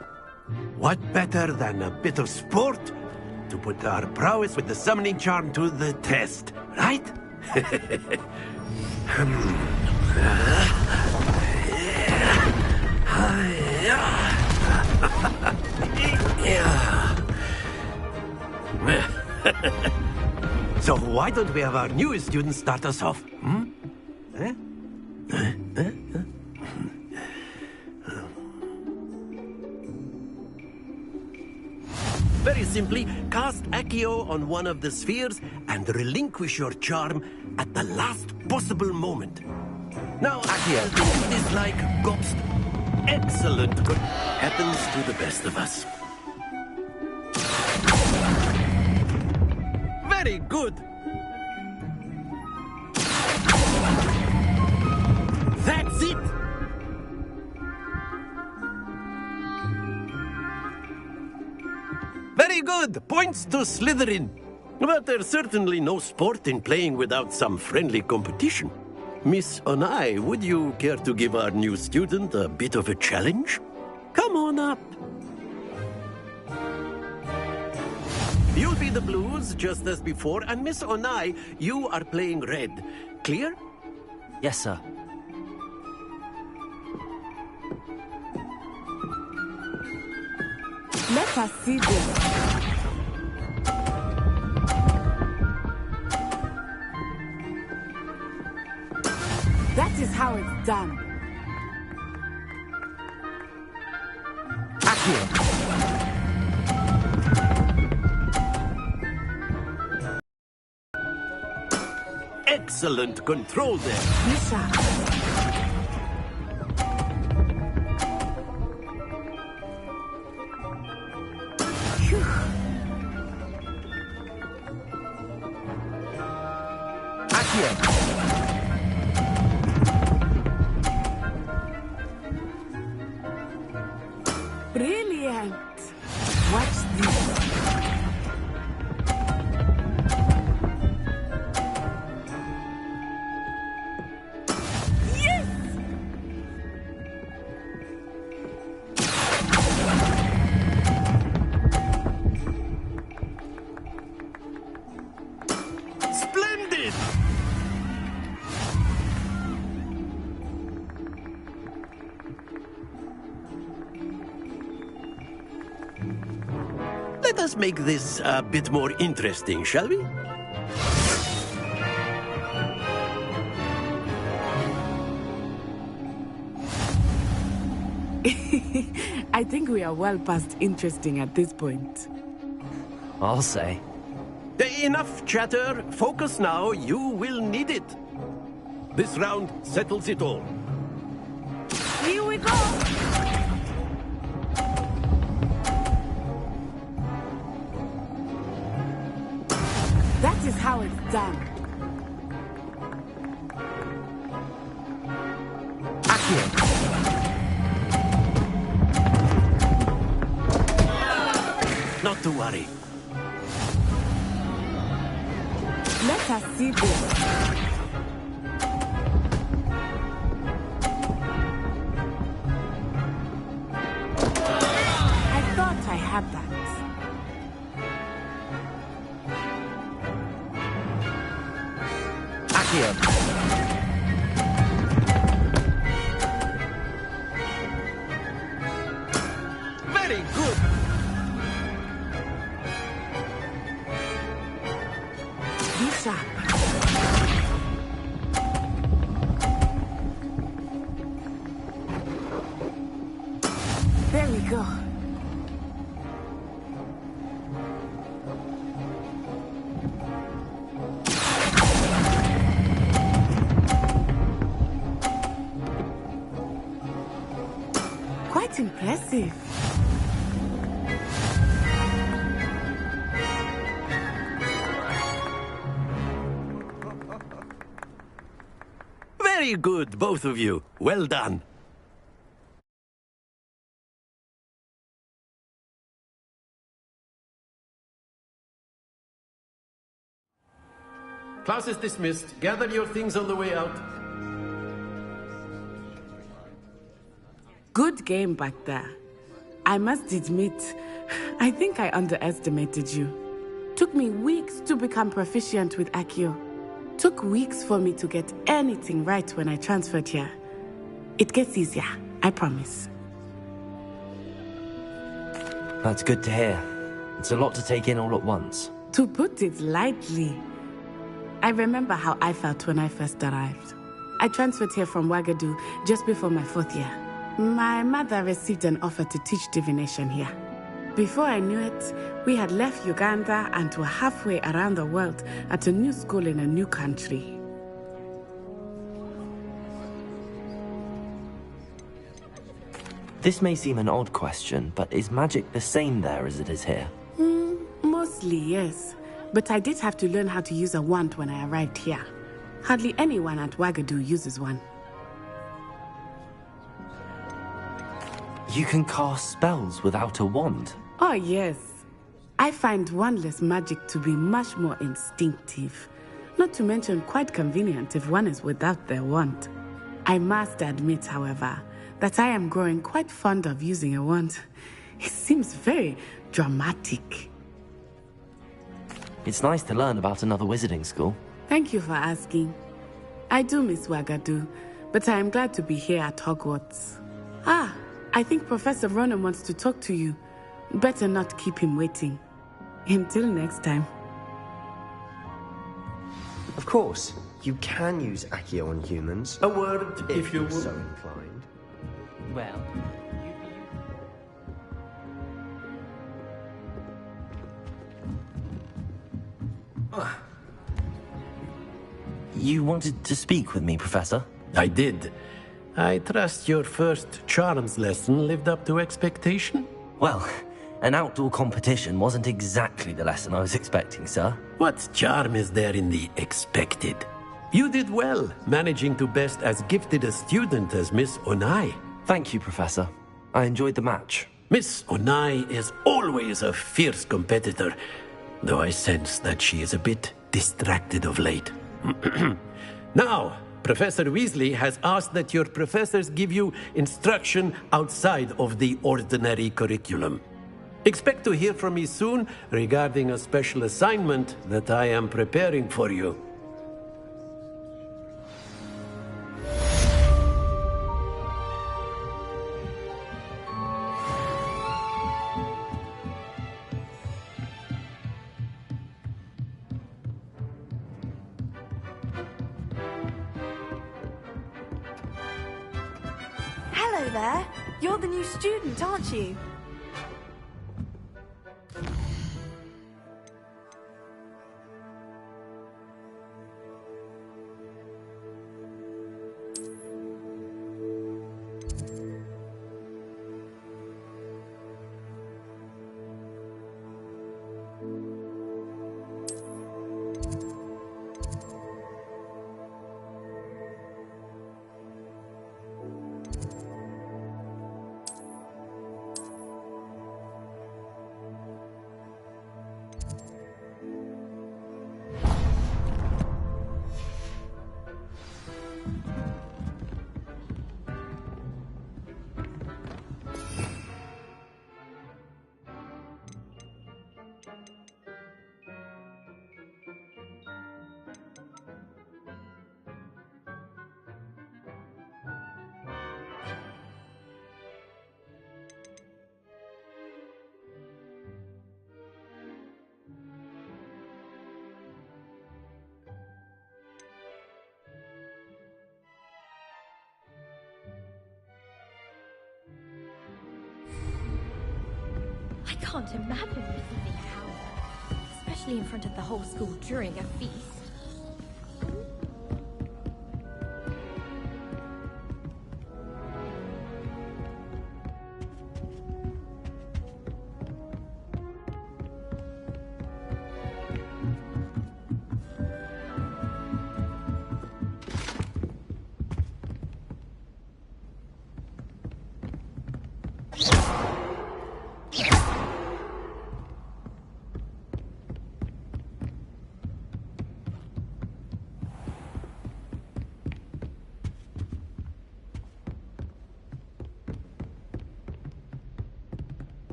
what better than a bit of sport to put our prowess with the summoning charm to the test, right? So why don't we have our newest student start us off? Very simply, cast Accio on one of the spheres and relinquish your charm at the last possible moment. Now, Accio, think of this like ghost. Excellent. Good. Happens to the best of us. Very good. That's it. Very good. Points to Slytherin. But there's certainly no sport in playing without some friendly competition. Miss Onai, would you care to give our new student a bit of a challenge? Come on up. You'll be the blues, just as before, and Miss Onai, you are playing red. Clear? Yes, sir. Let us see this. That is how it's done. Accio. Excellent control there. Misha. Brilliant. Watch this. Let us make this a bit more interesting, shall we? I think we are well past interesting at this point. I'll say. Enough chatter. Focus now. You will need it. This round settles it all. Here we go! is how it's done. Not to worry. Let us see this. I thought I had that. Accio. Very good. Be sharp. There we go. Quite impressive. Very good, both of you. Well done. Class is dismissed. Gather your things on the way out. Good game back there. I must admit, I think I underestimated you. Took me weeks to become proficient with Accio. Took weeks for me to get anything right when I transferred here. It gets easier, I promise. That's good to hear. It's a lot to take in all at once. To put it lightly, I remember how I felt when I first arrived. I transferred here from Wagadu just before my 4th year. My mother received an offer to teach divination here. Before I knew it, we had left Uganda and were halfway around the world at a new school in a new country. This may seem an odd question, but is magic the same there as it is here? Mostly, yes. But I did have to learn how to use a wand when I arrived here. Hardly anyone at Wagadu uses one. You can cast spells without a wand? Oh, yes. I find wandless magic to be much more instinctive. Not to mention quite convenient if one is without their wand. I must admit, however, that I am growing quite fond of using a wand. It seems very dramatic. It's nice to learn about another wizarding school. Thank you for asking. I do miss Wagadu, but I am glad to be here at Hogwarts. I think Professor Ronan wants to talk to you. Better not keep him waiting. Until next time. Of course, you can use Accio on humans. A word, if you you're would. so inclined. Well, You wanted to speak with me, Professor? I did. I trust your first charms lesson lived up to expectation? Well, an outdoor competition wasn't exactly the lesson I was expecting, sir. What charm is there in the expected? You did well, managing to best as gifted a student as Miss Onai. Thank you, Professor. I enjoyed the match. Miss Onai is always a fierce competitor, though I sense that she is a bit distracted of late. Now, Professor Weasley has asked that your professors give you instruction outside of the ordinary curriculum. Expect to hear from me soon regarding a special assignment that I am preparing for you. Hello there. You're the new student, aren't you? can't imagine receiving a howler, especially in front of the whole school during a feast.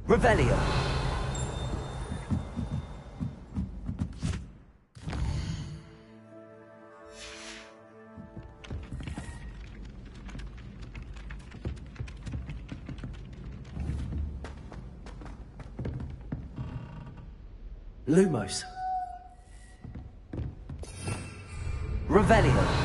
Revelio. Lumos. Revelio.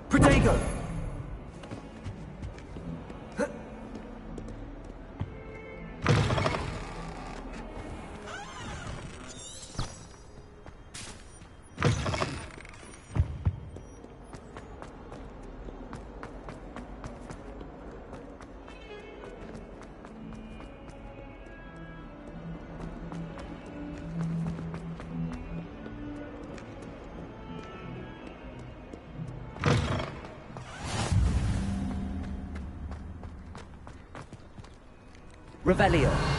Protego! Revelio.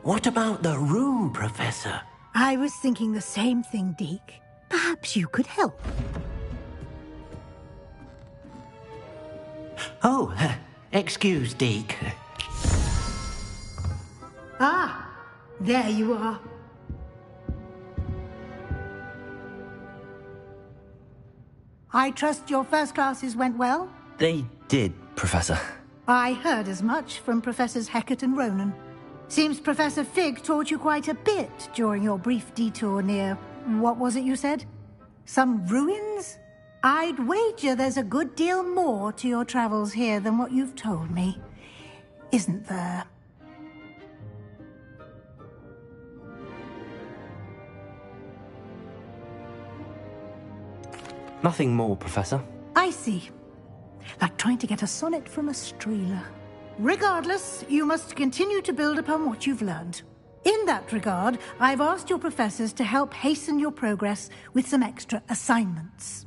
What about the room, Professor? I was thinking the same thing, Deke. Perhaps you could help. Oh, excuse, Deke. Ah, there you are. I trust your first classes went well? They did, Professor. I heard as much from Professors Hecat and Ronan. Seems Professor Fig taught you quite a bit during your brief detour near... what was it you said? Some ruins? I'd wager there's a good deal more to your travels here than what you've told me. Isn't there? Nothing more, Professor. I see. Like trying to get a sonnet from a streeler. Regardless, you must continue to build upon what you've learned. In that regard, I've asked your professors to help hasten your progress with some extra assignments.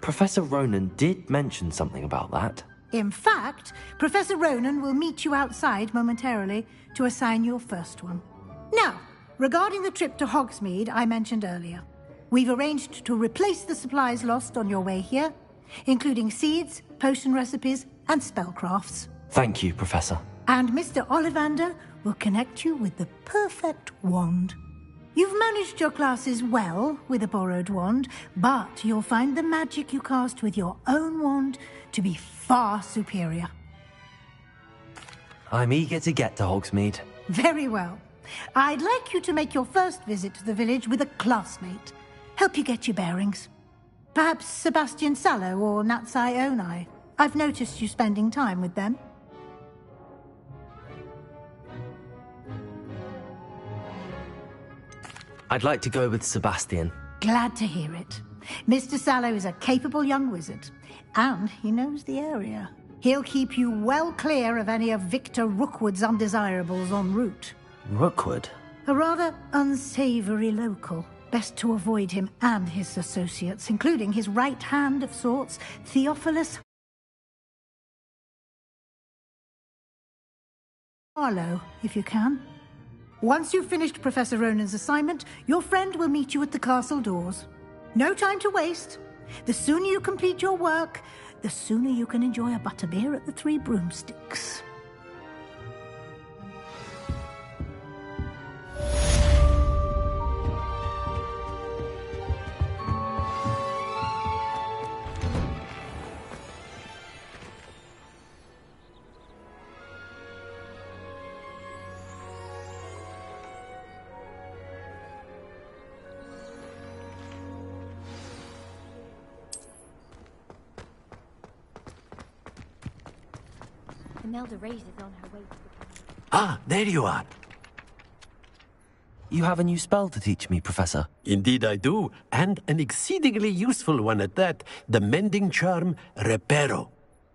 Professor Ronan did mention something about that. In fact, Professor Ronan will meet you outside momentarily to assign your first one. Now, regarding the trip to Hogsmeade I mentioned earlier, we've arranged to replace the supplies lost on your way here, including seeds, potion recipes, and spellcrafts. Thank you, Professor. And Mr. Ollivander will connect you with the perfect wand. You've managed your classes well with a borrowed wand, but you'll find the magic you cast with your own wand to be far superior. I'm eager to get to Hogsmeade. Very well. I'd like you to make your first visit to the village with a classmate. Help you get your bearings. Perhaps Sebastian Sallow or Natsai Onai. I've noticed you spending time with them. I'd like to go with Sebastian. Glad to hear it. Mr. Sallow is a capable young wizard, and he knows the area. He'll keep you well clear of any of Victor Rookwood's undesirables en route. Rookwood? A rather unsavory local. Best to avoid him and his associates, including his right hand of sorts, Theophilus Harlow, if you can. Once you've finished Professor Ronan's assignment, your friend will meet you at the castle doors. No time to waste. The sooner you complete your work, the sooner you can enjoy a butterbeer at the Three Broomsticks. Imelda Reyes is on her way to the... Ah, there you are. You have a new spell to teach me, Professor. Indeed I do, and an exceedingly useful one at that. The mending charm, Reparo.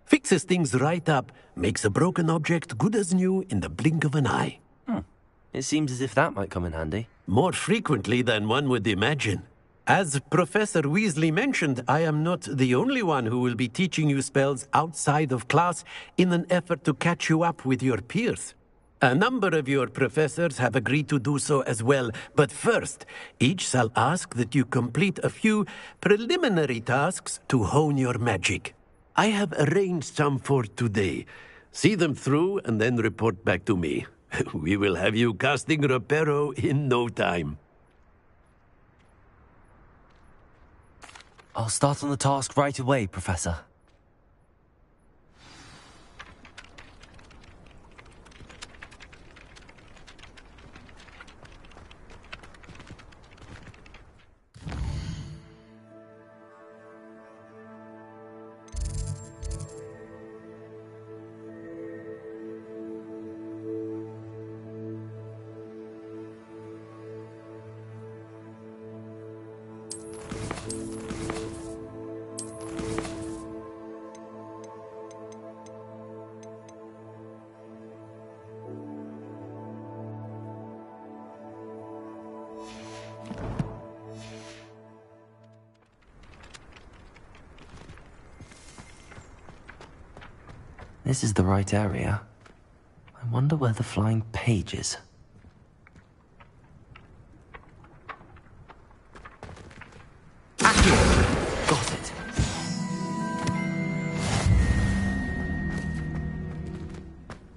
Fixes things right up, makes a broken object good as new in the blink of an eye. It seems as if that might come in handy. More frequently than one would imagine. As Professor Weasley mentioned, I am not the only one who will be teaching you spells outside of class in an effort to catch you up with your peers. A number of your professors have agreed to do so as well, but first, each shall ask that you complete a few preliminary tasks to hone your magic. I have arranged some for today. See them through and then report back to me. We will have you casting Reparo in no time. I'll start on the task right away, Professor. This is the right area. I wonder where the flying page is. Got it.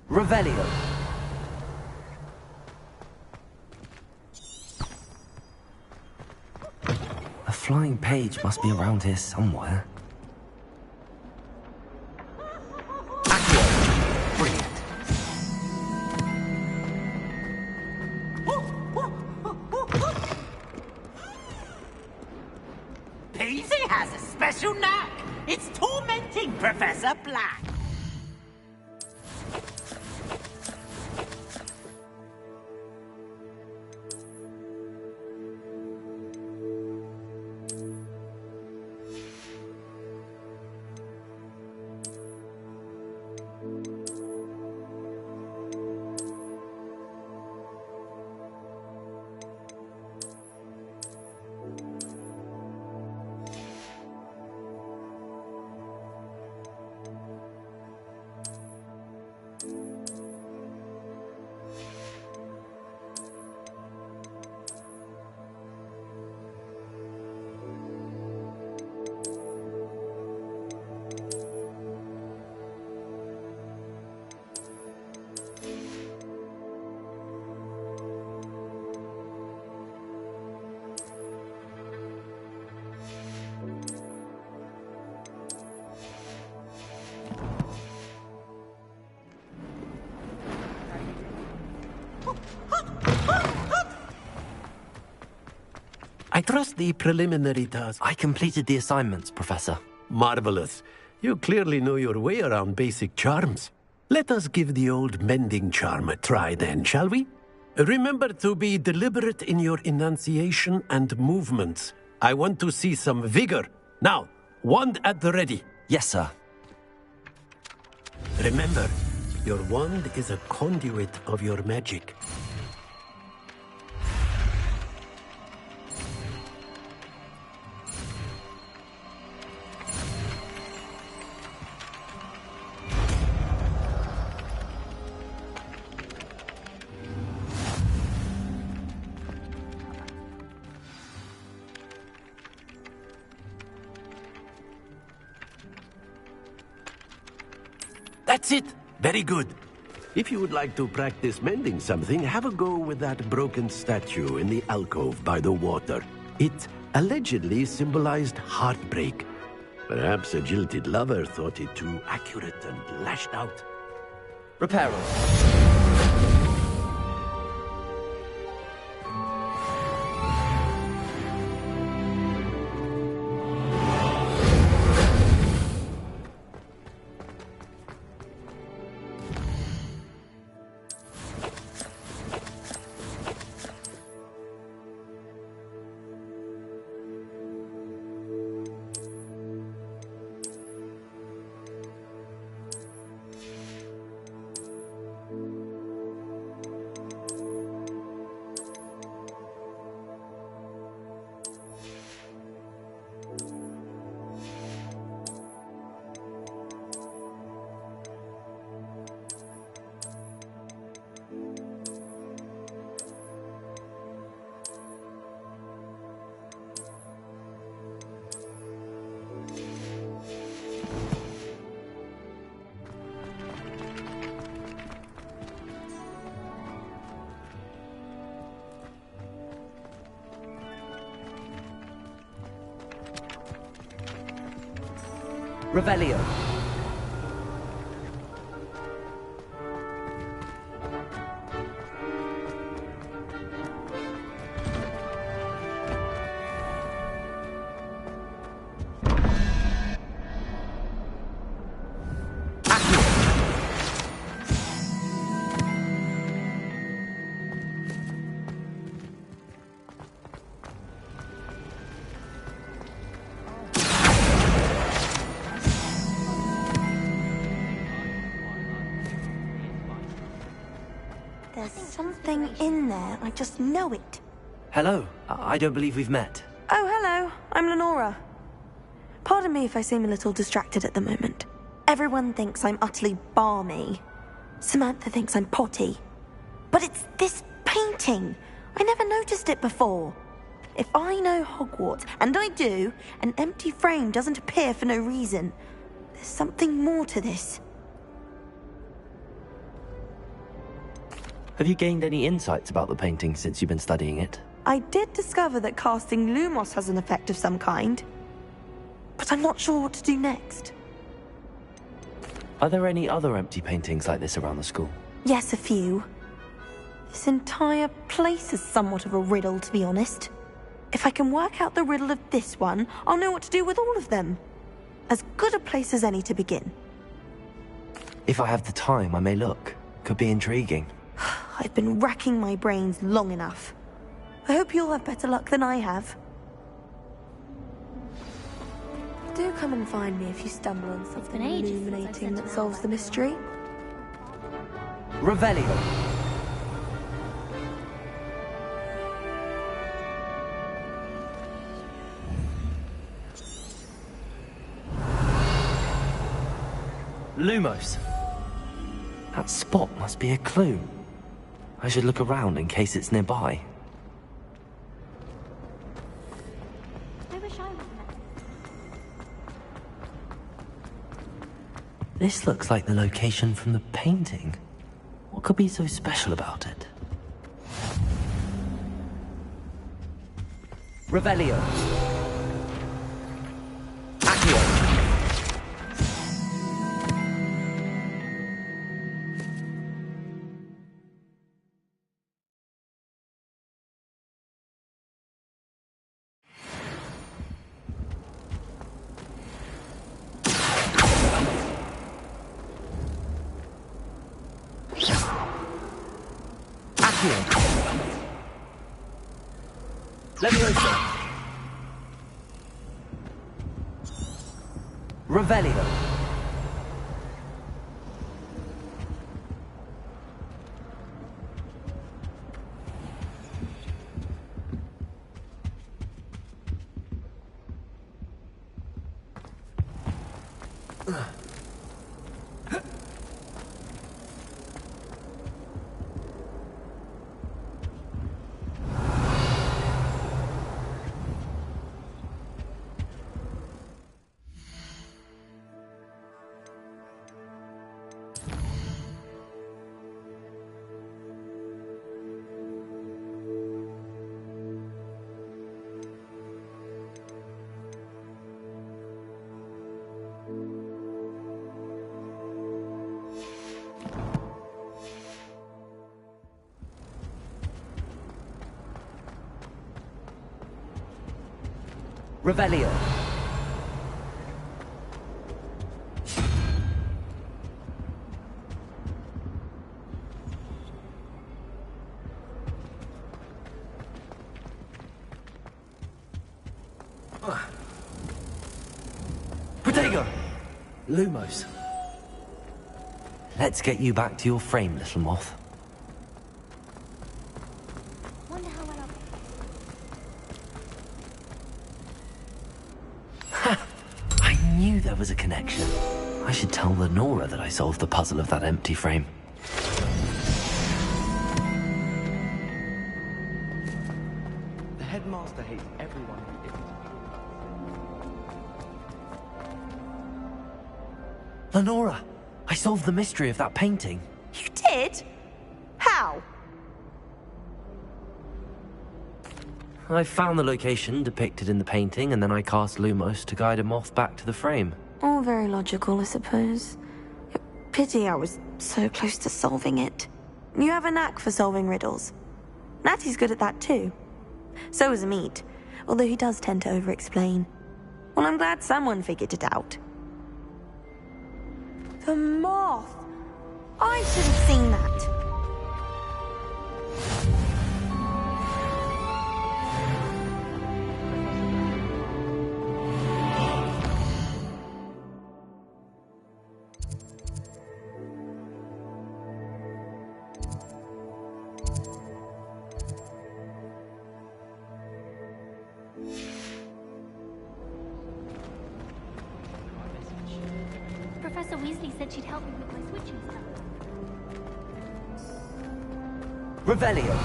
Revelio. A flying page must be around here somewhere. Peasy has a special knack. It's tormenting Professor Black. trust the preliminary task. I completed the assignments, Professor. Marvelous. You clearly know your way around basic charms. Let us give the old mending charm a try then, shall we? Remember to be deliberate in your enunciation and movements. I want to see some vigor. Now, wand at the ready. Yes, sir. Remember, your wand is a conduit of your magic. That's it! Very good. If you would like to practice mending something, have a go with that broken statue in the alcove by the water. It allegedly symbolized heartbreak. Perhaps a jilted lover thought it too accurate and lashed out. Reparo. Revelio. There's something in there. I just know it. Hello. I don't believe we've met. Oh, hello. I'm Lenora. Pardon me if I seem a little distracted at the moment. Everyone thinks I'm utterly balmy. Samantha thinks I'm potty. But it's this painting. I never noticed it before. If I know Hogwarts, and I do, an empty frame doesn't appear for no reason. There's something more to this. Have you gained any insights about the painting since you've been studying it? I did discover that casting Lumos has an effect of some kind. But I'm not sure what to do next. Are there any other empty paintings like this around the school? Yes, a few. This entire place is somewhat of a riddle, to be honest. If I can work out the riddle of this one, I'll know what to do with all of them. As good a place as any to begin. If I have the time, I may look. Could be intriguing. I've been racking my brains long enough. I hope you'll have better luck than I have. Do come and find me if you stumble on something illuminating that solves the mystery. Revelio. Lumos. That spot must be a clue. I should look around in case it's nearby. I wish I was there. This looks like the location from the painting. What could be so special about it? Revelio. Leviosa! Revelio! Revelio. Protego! Lumos. Let's get you back to your frame, little moth. There was a connection. I should tell Lenora that I solved the puzzle of that empty frame. The headmaster hates everyone who isn't. Lenora! I solved the mystery of that painting. You did? How? I found the location depicted in the painting, and then I cast Lumos to guide a moth back to the frame. All very logical, I suppose. Pity I was so close to solving it. You have a knack for solving riddles. Natty's good at that too. So is Amit, although he does tend to over-explain. Well, I'm glad someone figured it out. The moth! I should have seen that. Professor Weasley said she'd help me with my switching stuff. Revelio.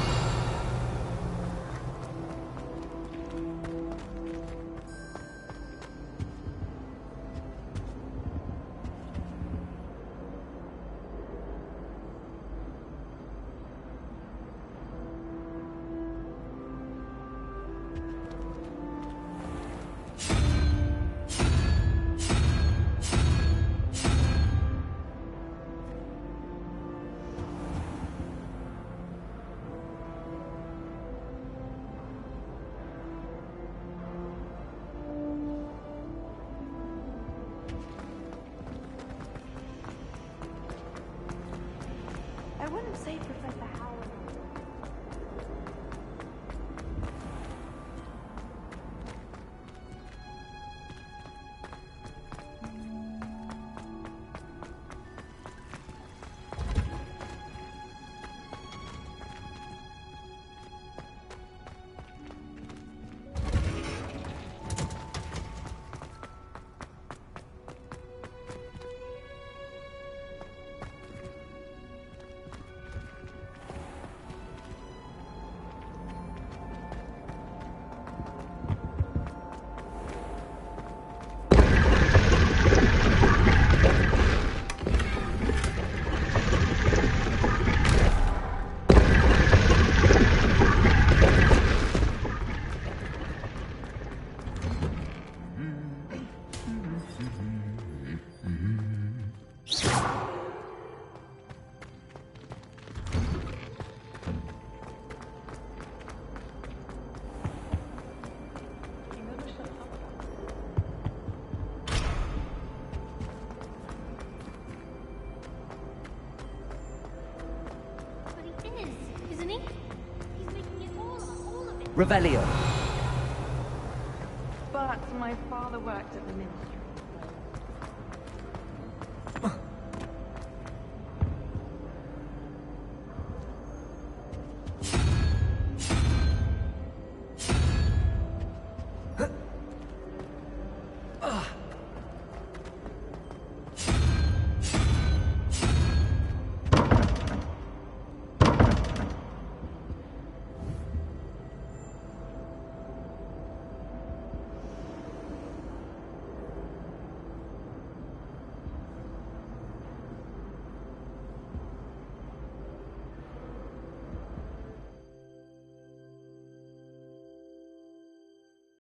I wouldn't say Professor Howard. Revelio. Hogwarts. My father worked at the ministry.